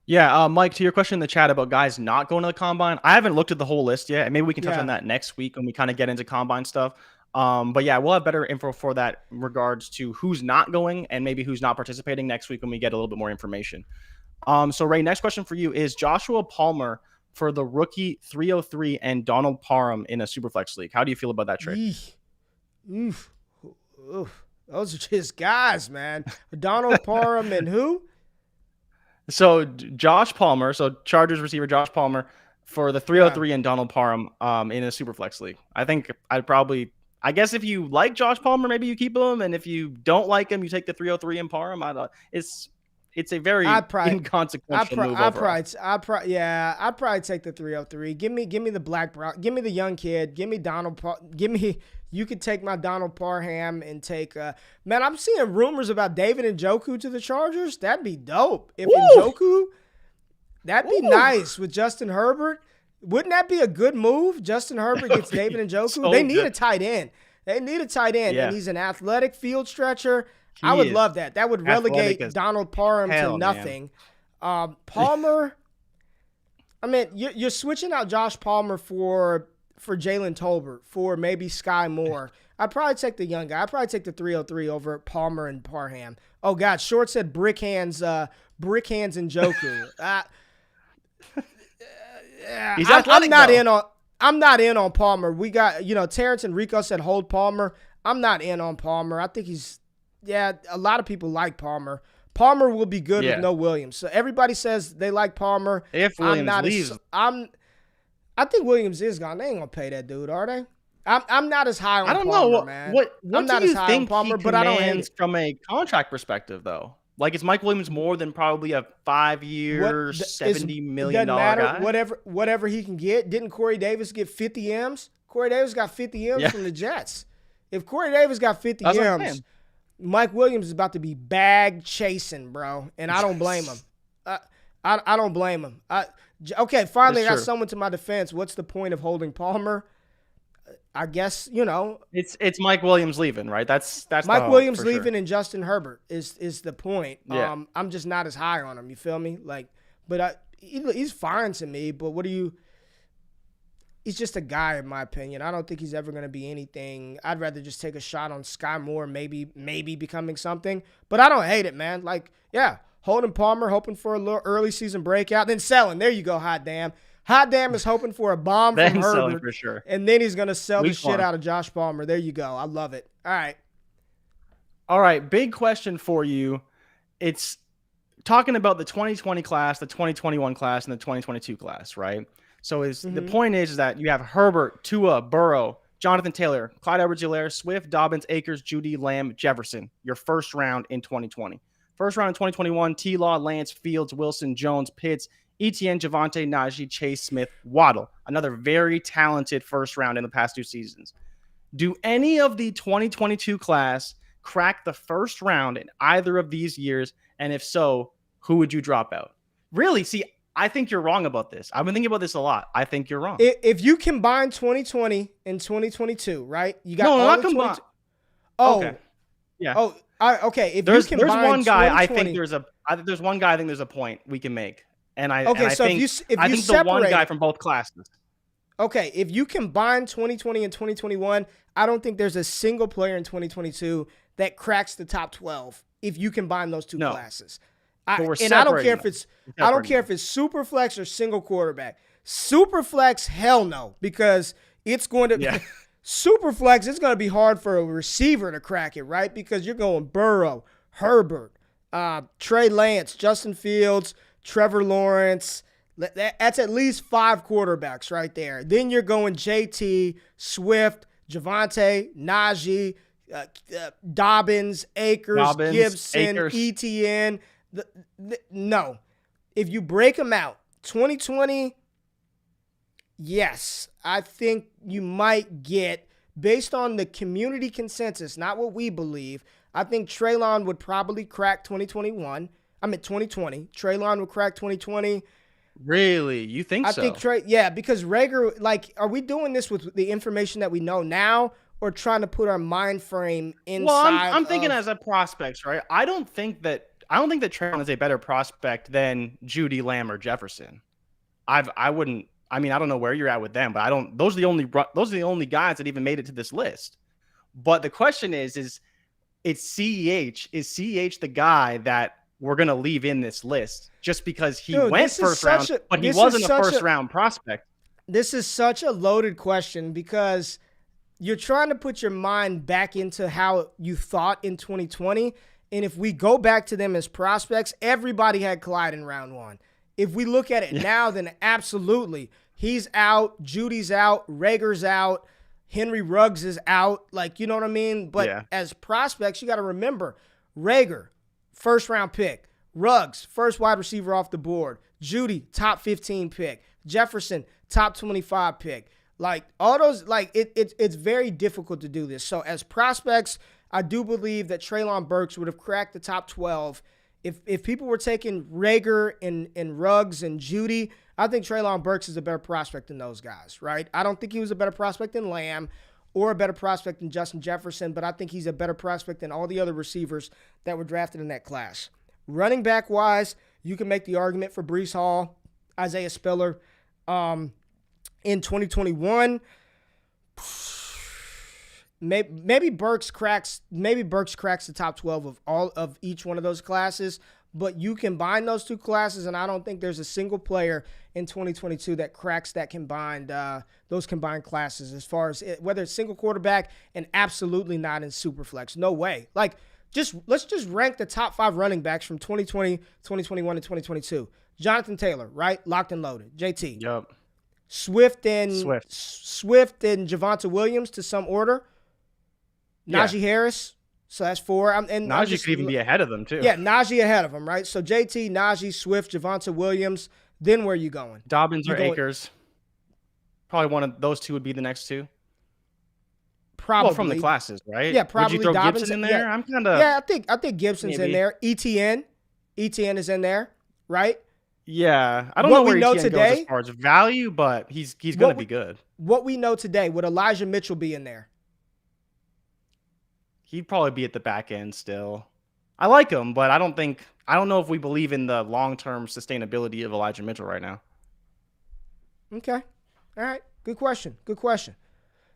Yeah, Mike, to your question in the chat about guys not going to the Combine, I haven't looked at the whole list yet, and maybe we can touch on that next week when we kind of get into Combine stuff. But yeah, we'll have better info for that in regards to who's not going and maybe who's not participating next week when we get a little bit more information. So Ray, next question for you is Joshua Palmer for the rookie 303 and Donald Parham in a Superflex league. How do you feel about that trade? Oof. Those are just guys, man. Donald Parham and who? So Josh Palmer, so Chargers receiver Josh Palmer for the 303 and Donald Parham in a Superflex league. I guess if you like Josh Palmer, maybe you keep him, and if you don't like him, you take the 303 and Parham. It's a very inconsequential move overall. I'd probably take the 303. Give me the give me the young kid. Give me Donald. You could take my Donald Parham and take. Man, I'm seeing rumors about David Njoku to the Chargers. That'd be dope. If Njoku, that'd be nice with Justin Herbert. Wouldn't that be a good move? Justin Herbert gets David Njoku. So they need a tight end. And he's an athletic field stretcher. I would love that. That would relegate Donald Parham to nothing. Palmer, I mean, you're switching out Josh Palmer for Jalen Tolbert, for maybe Sky Moore. I'd probably take the young guy. I'd probably take the 303 over Palmer and Parham. Oh, God. Short said brick hands and Njoku. I'm not in on Palmer. We got, Terrence and Rico said hold Palmer. I'm not in on Palmer. I think a lot of people like Palmer. Palmer will be good with no Williams. So everybody says they like Palmer. If Williams leaves. I think Williams is gone. They ain't going to pay that dude, are they? I'm not as high on Palmer, man. What I'm not do you as high think on Palmer, he but I don't hate commands it. from a contract perspective, though? Like, is Mike Williams more than probably a 5-year, $70 million guy? Whatever he can get. Didn't Corey Davis get 50 M's? Corey Davis got 50 M's from the Jets. If Corey Davis got 50 M's, Mike Williams is about to be bag chasing, bro, and I don't blame him. I don't blame him. Okay, finally I got someone to my defense. What's the point of holding Palmer? I guess, it's Mike Williams leaving, right? That's Mike Williams leaving and Justin Herbert is the point. Yeah. I'm just not as high on him. You feel me? He's fine to me, but he's just a guy in my opinion. I don't think he's ever going to be anything. I'd rather just take a shot on Sky Moore, maybe becoming something, but I don't hate it, man. Holding Palmer, hoping for a little early season breakout, then selling. There you go, hot damn. Hot damn is hoping for a bomb from Herbert, for sure. And then he's going to sell the shit out of Josh Palmer. There you go. I love it. All right. Big question for you. It's talking about the 2020 class, the 2021 class, and the 2022 class, right? So the point is that you have Herbert, Tua, Burrow, Jonathan Taylor, Clyde Edwards-Helaire, Swift, Dobbins, Akers, Judy, Lamb, Jefferson. Your first round in 2020. First round in 2021, T-Law, Lance, Fields, Wilson, Jones, Pitts, Etienne, Javonte, Najee, Chase, Smith, Waddle. Another very talented first round in the past 2 seasons. Do any of the 2022 class crack the first round in either of these years? And if so, who would you drop out? Really? See, I think you're wrong about this. I've been thinking about this a lot. I think you're wrong. If you combine 2020 and 2022, right? You got not combined. Okay. Yeah. Okay. If there's one guy, I think there's one guy I think there's a point we can make. I think the one guy from both classes. Okay, if you combine 2020 and 2021, I don't think there's a single player in 2022 that cracks the top 12 if you combine those two classes. I don't care if it's super flex or single quarterback. Super flex, hell no, because it's going to super flex. It's going to be hard for a receiver to crack it, right? Because you're going Burrow, Herbert, Trey Lance, Justin Fields, Trevor Lawrence. That's at least 5 quarterbacks right there. Then you're going JT, Swift, Javonte, Najee, Dobbins, Akers, Gibson, Etienne. No. If you break them out, 2020, yes, I think you might get, based on the community consensus, not what we believe, I think Treylon would probably crack 2020. Treylon would crack 2020. Really? You think so? I think because Rager, are we doing this with the information that we know now or trying to put our mind frame inside? Well, I'm thinking as a prospects, right? I don't think that Treylon is a better prospect than Judy, Lamb, or Jefferson. I don't know where you're at with them, but those are the only guys that even made it to this list. But the question is it's CEH. Is CEH the guy that we're going to leave in this list just because he went first round, but he wasn't a first round prospect? This is such a loaded question because you're trying to put your mind back into how you thought in 2020. And if we go back to them as prospects, everybody had Clyde in round 1. If we look at it now, then absolutely. He's out, Judy's out, Rager's out, Henry Ruggs is out. You know what I mean? But as prospects, you got to remember, Rager, first round pick. Ruggs, first wide receiver off the board. Judy, top 15 pick. Jefferson, top 25 pick. All those, it's very difficult to do this. So as prospects, I do believe that Treylon Burks would have cracked the top 12. If people were taking Rager and Ruggs and Judy, I think Treylon Burks is a better prospect than those guys, right? I don't think he was a better prospect than Lamb or a better prospect than Justin Jefferson, but I think he's a better prospect than all the other receivers that were drafted in that class. Running back-wise, you can make the argument for Breece Hall, Isaiah Spiller. In 2021, maybe Burks cracks the top 12 of all of each one of those classes, but you combine those two classes, and I don't think there's a single player in 2022 that cracks that those combined classes as far as whether it's single quarterback and absolutely not in Superflex. No way. Like, let's just rank the top 5 running backs from 2020, 2021, and 2022. Jonathan Taylor, right? Locked and loaded. JT. Yep. Swift and Javonte Williams to some order. Najee Harris. So that's 4. And Najee could even be ahead of them, too. Yeah, Najee ahead of him, right? So JT, Najee, Swift, Javonte Williams. Then where are you going? Dobbins or Akers. Probably one of those two would be the next 2. Probably. Well, from the classes, right? Yeah, probably. Would you throw Dobbins Gibson in there? Yeah. I'm kind of. Yeah, I think Gibson's in there. ETN is in there, right? Yeah, I don't know where ETN goes as far as value, but he's going to be good. What we know today, would Elijah Mitchell be in there? He'd probably be at the back end still. I like him, but I don't know if we believe in the long-term sustainability of Elijah Mitchell right now. Okay. All right. Good question.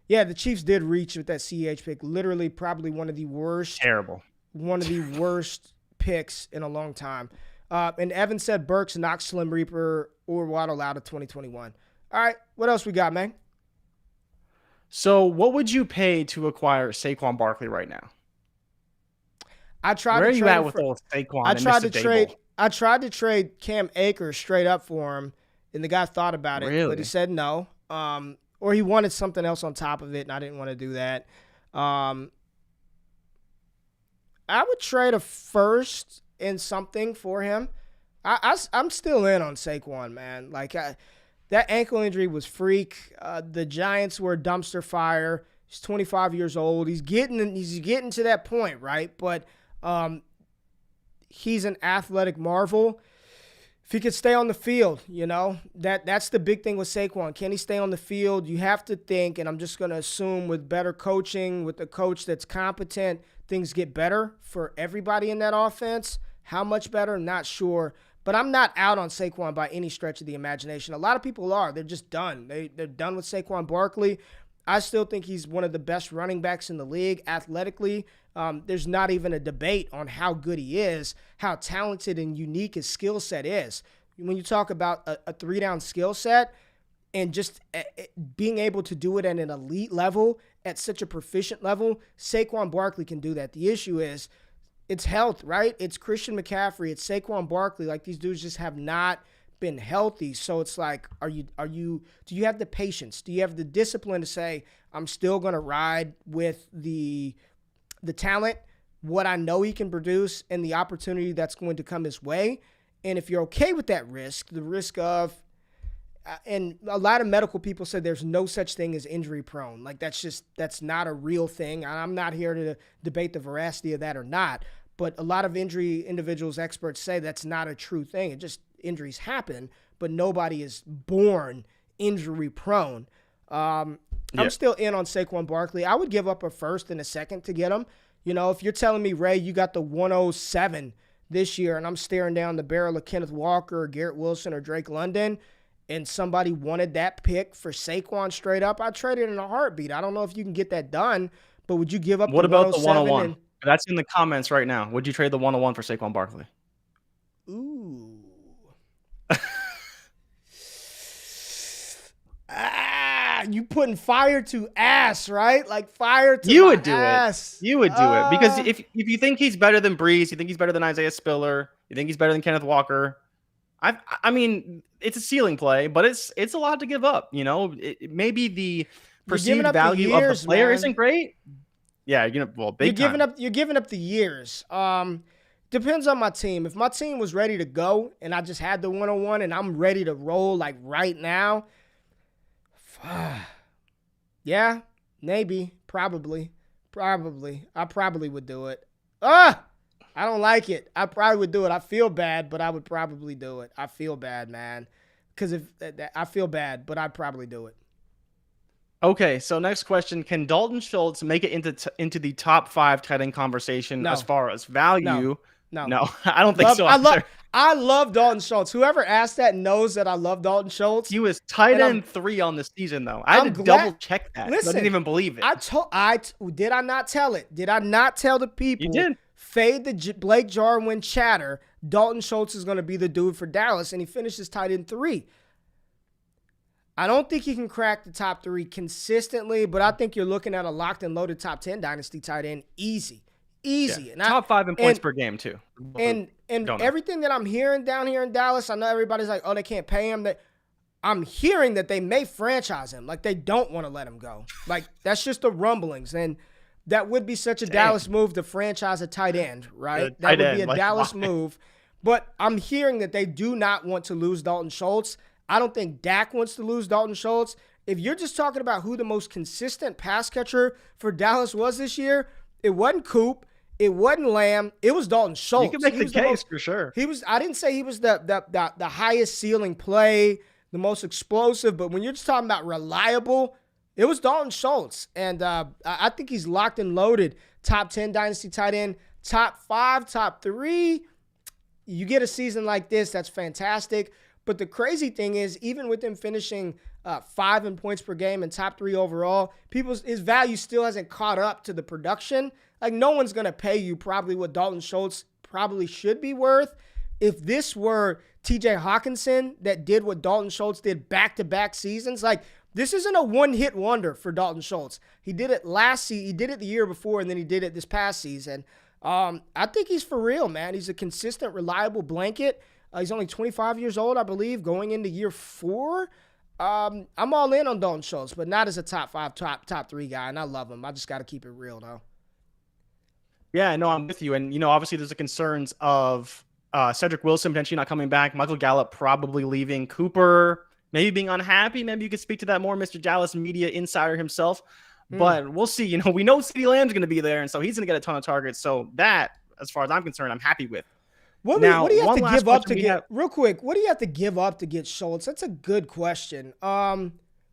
Yeah, the Chiefs did reach with that CEH pick. Literally probably one of the worst. Terrible. One of the worst picks in a long time. And Evan said Burks, Knox, Slim Reaper, or Waddle out of 2021. All right. What else we got, man? So what would you pay to acquire Saquon Barkley right now? Where are you at with old Saquon? I tried to trade Cam Akers straight up for him, and the guy thought about it, but he said no. Or he wanted something else on top of it, and I didn't want to do that. I would trade a first and something for him. I'm still in on Saquon, man. Like, that ankle injury was freak. The Giants were a dumpster fire. He's 25 years old. He's getting to that point, right? But he's an athletic marvel. If he could stay on the field, that's the big thing with Saquon. Can he stay on the field? You have to think, and I'm just going to assume with better coaching, with a coach that's competent, things get better for everybody in that offense. How much better? Not sure. But I'm not out on Saquon by any stretch of the imagination. A lot of people are. They're just done. They're done with Saquon Barkley. I still think he's one of the best running backs in the league athletically. There's not even a debate on how good he is, how talented and unique his skill set is. When you talk about a 3-down skill set and just being able to do it at an elite level, at such a proficient level, Saquon Barkley can do that. The issue is it's health, right? It's Christian McCaffrey. It's Saquon Barkley. Like, these dudes just have not been healthy. So it's like, do you have the patience? Do you have the discipline to say, I'm still going to ride with the talent, what I know he can produce, and the opportunity that's going to come his way? And if you're okay with that risk, the risk of, and a lot of medical people said there's no such thing as injury prone. Like, that's not a real thing. I'm not here to debate the veracity of that or not, but a lot of injury individuals, experts say that's not a true thing. Injuries happen, but nobody is born injury prone. I'm still in on Saquon Barkley. I would give up a first and a second to get him. If you're telling me, Ray, you got the 107 this year, and I'm staring down the barrel of Kenneth Walker or Garrett Wilson or Drake London, and somebody wanted that pick for Saquon straight up, I'd trade it in a heartbeat. I don't know if you can get that done, but would you give up what about the 101? That's in the comments right now. Would you trade the 101 for Saquon Barkley? Ooh. You putting fire to ass, right? Like, fire to you would do ass. It. You would do it because if you think he's better than Breeze, you think he's better than Isaiah Spiller, you think he's better than Kenneth Walker. I mean, it's a ceiling play, but it's a lot to give up. Maybe the perceived value of the player isn't great. Yeah, big time. You're giving up the years. Depends on my team. If my team was ready to go and I just had the 101 and I'm ready to roll like right now, yeah, maybe, probably. I probably would do it. I don't like it. I probably would do it. I feel bad, but I would probably do it. I feel bad, man. Because I feel bad, but I'd probably do it. Okay, so next question. Can Dalton Schultz make it into the top 5 tight end conversation as far as value? No, I don't think so. I love Dalton Schultz. Whoever asked that knows that I love Dalton Schultz. He was tight end 3 on the season, though. I had to double check that. Listen, I didn't even believe it. Did I not tell it? Did I not tell the people? You did. fade the Blake Jarwin chatter. Dalton Schultz is going to be the dude for Dallas, and he finishes tight end 3. I don't think he can crack the top 3 consistently, but I think you're looking at a locked and loaded top 10 dynasty tight end easy. Yeah. And top 5 in points per game too. And everything that I'm hearing down here in Dallas, I know everybody's like, oh, they can't pay him. I'm hearing that they may franchise him. Like, they don't want to let him go. Like, that's just the rumblings. And that would be such a Dallas move to franchise a tight end, right? That would be a Dallas move. But I'm hearing that they do not want to lose Dalton Schultz. I don't think Dak wants to lose Dalton Schultz. If you're just talking about who the most consistent pass catcher for Dallas was this year, it wasn't Coop. It wasn't Lamb. It was Dalton Schultz. You can make the case for sure. I didn't say he was the highest ceiling play, the most explosive, but when you're just talking about reliable, it was Dalton Schultz. And I think he's locked and loaded. Top 10 dynasty tight end, top 5, top 3. You get a season like this, that's fantastic. But the crazy thing is, even with him finishing 5 in points per game and top 3 overall, his value still hasn't caught up to the production. Like, no one's going to pay you probably what Dalton Schultz probably should be worth. If this were TJ Hawkinson that did what Dalton Schultz did back-to-back seasons, like, this isn't a one-hit wonder for Dalton Schultz. He did it last season, he did it the year before, and then he did it this past season. I think he's for real, man. He's a consistent, reliable blanket. He's only 25 years old, I believe, going into year 4. I'm all in on Dalton Schultz, but not as a top 5, top 3 guy, and I love him. I just got to keep it real, though. Yeah, no, I'm with you. And, obviously there's the concerns of Cedric Wilson potentially not coming back, Michael Gallup probably leaving, Cooper maybe being unhappy. Maybe you could speak to that more, Mr. Dallas media insider himself. But we'll see. We know CeeDee Lamb's going to be there, and so he's going to get a ton of targets. So that, as far as I'm concerned, I'm happy with. What do you have to give up to get real quick? What do you have to give up to get Schultz? That's a good question.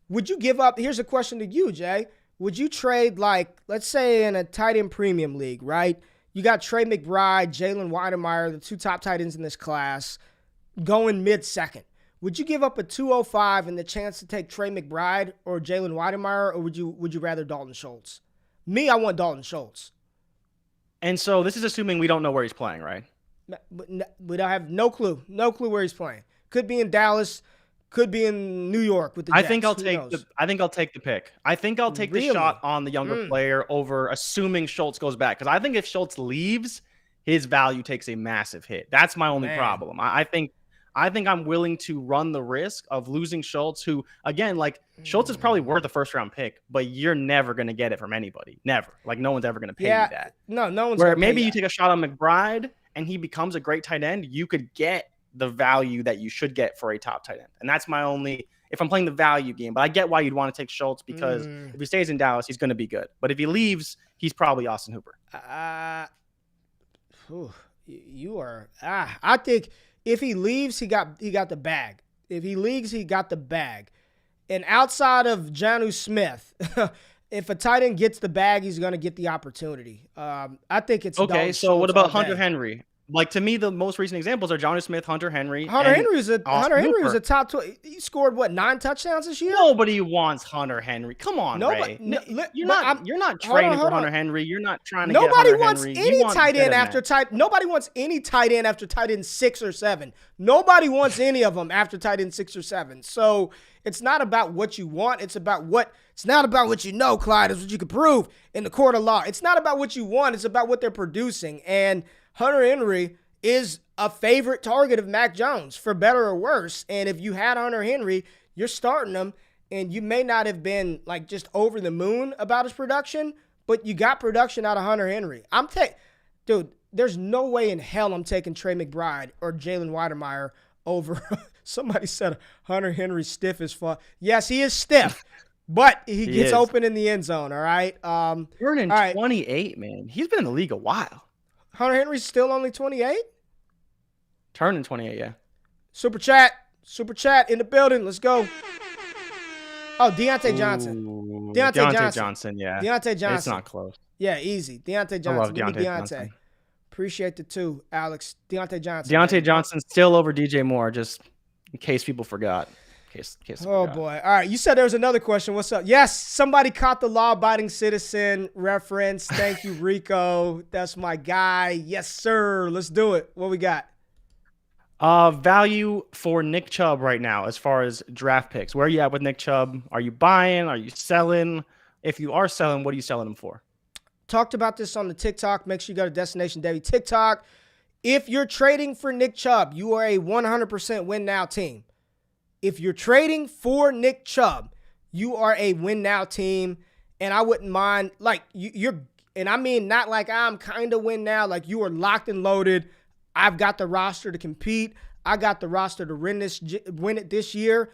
Would you give up? Here's a question to you, Jay. Would you trade, like, let's say in a tight end premium league, right? You got Trey McBride, Jalen Weidemeyer, the 2 top tight ends in this class, going mid-second. Would you give up a 205 and the chance to take Trey McBride or Jalen Weidemeyer, or would you rather Dalton Schultz? Me, I want Dalton Schultz. And so this is assuming we don't know where he's playing, right? We don't have no clue where he's playing. Could be in Dallas, could be in New York with the Jets. I think I'll take the pick. I think I'll take the shot on the younger player over assuming Schultz goes back, because I think if Schultz leaves, his value takes a massive hit. That's my only problem. I think I'm willing to run the risk of losing Schultz, who, again, like, Schultz is probably worth a first-round pick, but you're never going to get it from anybody. Never. Like, no one's ever going to pay you that. No one's Where maybe you take a shot on McBride and he becomes a great tight end, you could get the value that you should get for a top tight end. And that's my only, if I'm playing the value game. But I get why you'd want to take Schultz, because if he stays in Dallas, he's going to be good. But if he leaves, he's probably Austin Hooper. I think if he leaves, he got the bag. If he leaves, he got the bag. And outside of Jonnu Smith, if a tight end gets the bag, he's going to get the opportunity. I think it's okay. So what about Hunter Henry? Like, to me, the most recent examples are Jonnu Smith, Hunter Henry. Hunter Henry was a top 20. He scored 9 touchdowns this year? Nobody wants Hunter Henry. Come on, Ray. You're not trading for Hunter Henry. You're not trying to get Hunter Henry. Nobody wants any tight end after tight end 6 or 7. Nobody wants any of them after tight end 6 or 7. So it's not about what you want. It's not about what you know, Clyde. It's what you can prove in the court of law. It's not about what you want. It's about what they're producing. And Hunter Henry is a favorite target of Mac Jones, for better or worse. And if you had Hunter Henry, you're starting him, and you may not have been like just over the moon about his production, but you got production out of Hunter Henry. Dude, there's no way in hell I'm taking Trey McBride or Jalen Weidemeyer over. Somebody said Hunter Henry's stiff as fuck. Yes, he is stiff, but he gets open in the end zone, all right? Turning 28, man. He's been in the league a while. Hunter Henry's still only 28? Turning 28, yeah. Super chat in the building. Let's go. Oh, Deontay Johnson. Deontay Johnson, yeah. Deontay Johnson. It's not close. Yeah, easy. Deontay Johnson. I love Deontay Johnson. Appreciate the 2, Alex. Deontay Johnson. Deontay Johnson's still over DJ Moore, just in case people forgot. Oh boy. All right. You said there was another question. What's up? Yes. Somebody caught the law-abiding citizen reference. Thank you, Rico. That's my guy. Yes, sir. Let's do it. What we got? Value for Nick Chubb right now as far as draft picks. Where are you at with Nick Chubb? Are you buying? Are you selling? If you are selling, what are you selling him for? Talked about this on the TikTok. Make sure you go to Destination Davy TikTok. If you're trading for Nick Chubb, you are a 100% win now team. If you're trading for Nick Chubb, you are a win now team. And I wouldn't mind, like, you're, and I mean, not like I'm kind of win now, like you are locked and loaded. I've got the roster to compete. I got the roster to win it this year.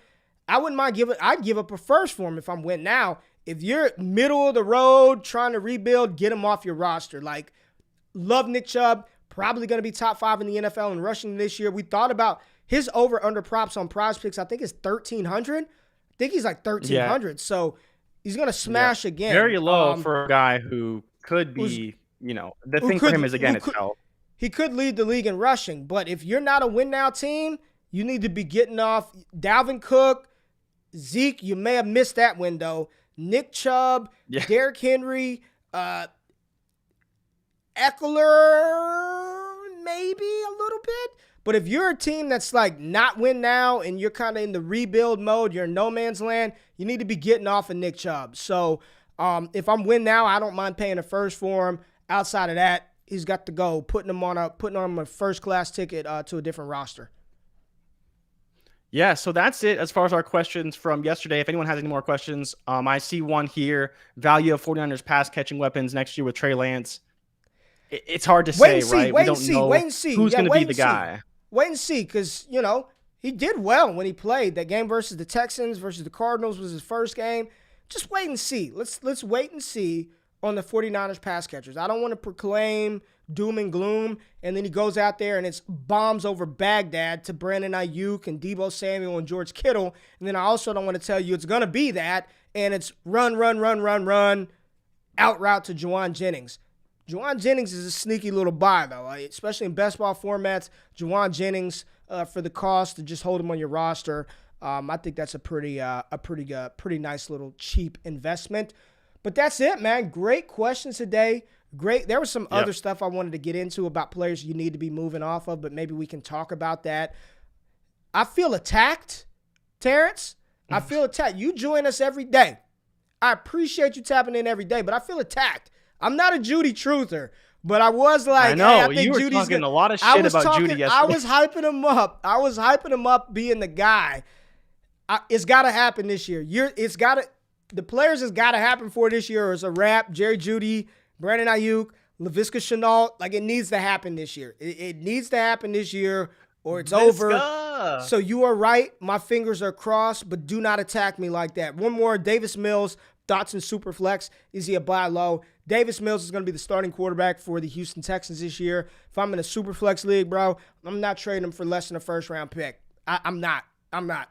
I wouldn't mind I'd give up a first for him if I'm win now. If you're middle of the road trying to rebuild, get him off your roster. Like, love Nick Chubb. Probably going to be top 5 in the NFL in rushing this year. We thought about his over-under props on Prize Picks. I think it's 1,300. I think he's like 1,300. Yeah. So he's going to smash again. Very low for a guy who could be, the thing for him is, again, it's health. He could lead the league in rushing. But if you're not a win-now team, you need to be getting off Dalvin Cook, Zeke. You may have missed that window. Nick Chubb, Derrick Henry, Eckler, maybe a little bit. But if you're a team that's like not win now and you're kind of in the rebuild mode, you're in no man's land, you need to be getting off of Nick Chubb. So if I'm win now, I don't mind paying a first for him. Outside of that, he's got to go, putting him on a first-class ticket to a different roster. Yeah, so that's it as far as our questions from yesterday. If anyone has any more questions, I see one here. Value of 49ers pass-catching weapons next year with Trey Lance. It's hard to say, right? We don't know who's going to be the guy. Wait and see, because, he did well when he played. That game versus the Texans, versus the Cardinals was his first game. Just wait and see. Let's wait and see on the 49ers pass catchers. I don't want to proclaim doom and gloom, and then he goes out there and it's bombs over Baghdad to Brandon Ayuk and Deebo Samuel and George Kittle. And then I also don't want to tell you it's going to be that, and it's run, out route to Juwan Jennings. Juwan Jennings is a sneaky little buy, though, especially in best ball formats. Juwan Jennings, for the cost to just hold him on your roster, I think that's a pretty nice little cheap investment. But that's it, man. Great questions today. Great. There was some other stuff I wanted to get into about players you need to be moving off of, but maybe we can talk about that. I feel attacked, Terrence. I feel attacked. You join us every day. I appreciate you tapping in every day, but I feel attacked. I'm not a Judy truther, but I was like, I know. Hey, I think you were Judy's talking a lot of shit about Judy yesterday. I was hyping him up being the guy. It's got to happen this year. The players has got to happen for this year, or it's a wrap. Jerry Jeudy, Brandon Ayuk, Laviska Shenault. Like, it needs to happen this year. It needs to happen this year, or it's over. So you are right. My fingers are crossed, but do not attack me like that. One more. Davis Mills, thoughts in Superflex. Is he a buy low? Davis Mills is going to be the starting quarterback for the Houston Texans this year. If I'm in a Superflex league, bro, I'm not trading him for less than a first-round pick. I'm not.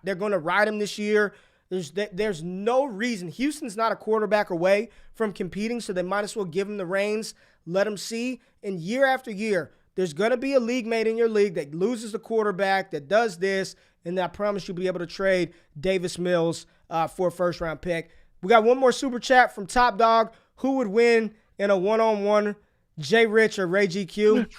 They're going to ride him this year. There's no reason. Houston's not a quarterback away from competing, so they might as well give him the reins, let him see. And year after year, there's going to be a league mate in your league that loses the quarterback, that does this, and I promise you'll be able to trade Davis Mills for a first-round pick. We got one more super chat from Top Dog. Who would win in a one-on-one, JRich or RayGQue?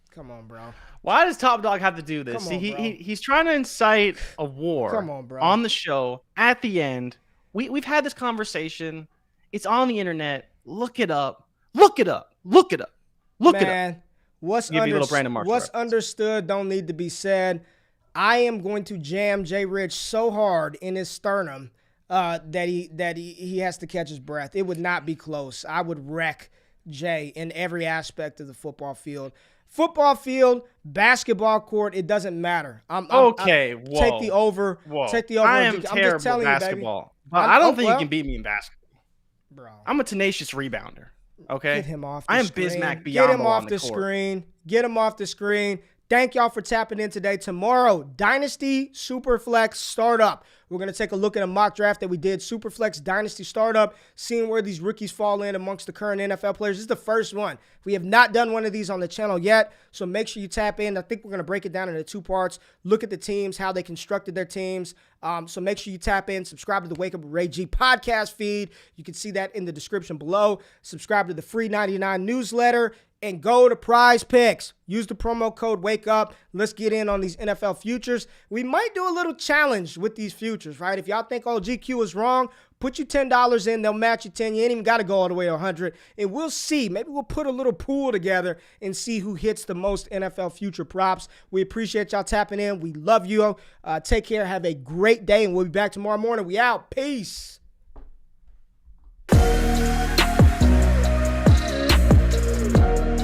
Come on, bro. Why does Top Dog have to do this? He's trying to incite a war on the show at the end. We've had this conversation. It's on the internet. Look it up. Man, what's understood don't need to be said. I am going to jam JRich so hard in his sternum that he has to catch his breath. It would not be close. I would wreck Jay in every aspect of the football field. Football field, basketball court, it doesn't matter. Take the over. Take the over. I am terrible just telling basketball, you, baby. But I don't think you can beat me in basketball. Bro. I'm a tenacious rebounder. Okay? Get him off the screen. I am Bismack Biyombo Get him off on the court. screen. Get him off the screen. Thank y'all for tapping in today. Tomorrow, Dynasty Superflex Startup. We're going to take a look at a mock draft that we did, Superflex Dynasty Startup, seeing where these rookies fall in amongst the current NFL players. This is the first one. We have not done one of these on the channel yet, so make sure you tap in. I think we're going to break it down into 2 parts, look at the teams, how they constructed their teams. So make sure you tap in, subscribe to the Wake Up with Ray G podcast feed. You can see that in the description below. Subscribe to the free 99 newsletter. And go to Prize Picks. Use the promo code WAKEUP. Let's get in on these NFL futures. We might do a little challenge with these futures, right? If y'all think, oh, GQ is wrong, put your $10 in. They'll match you 10. You ain't even got to go all the way to 100. And we'll see. Maybe we'll put a little pool together and see who hits the most NFL future props. We appreciate y'all tapping in. We love you. Take care. Have a great day. And we'll be back tomorrow morning. We out. Peace.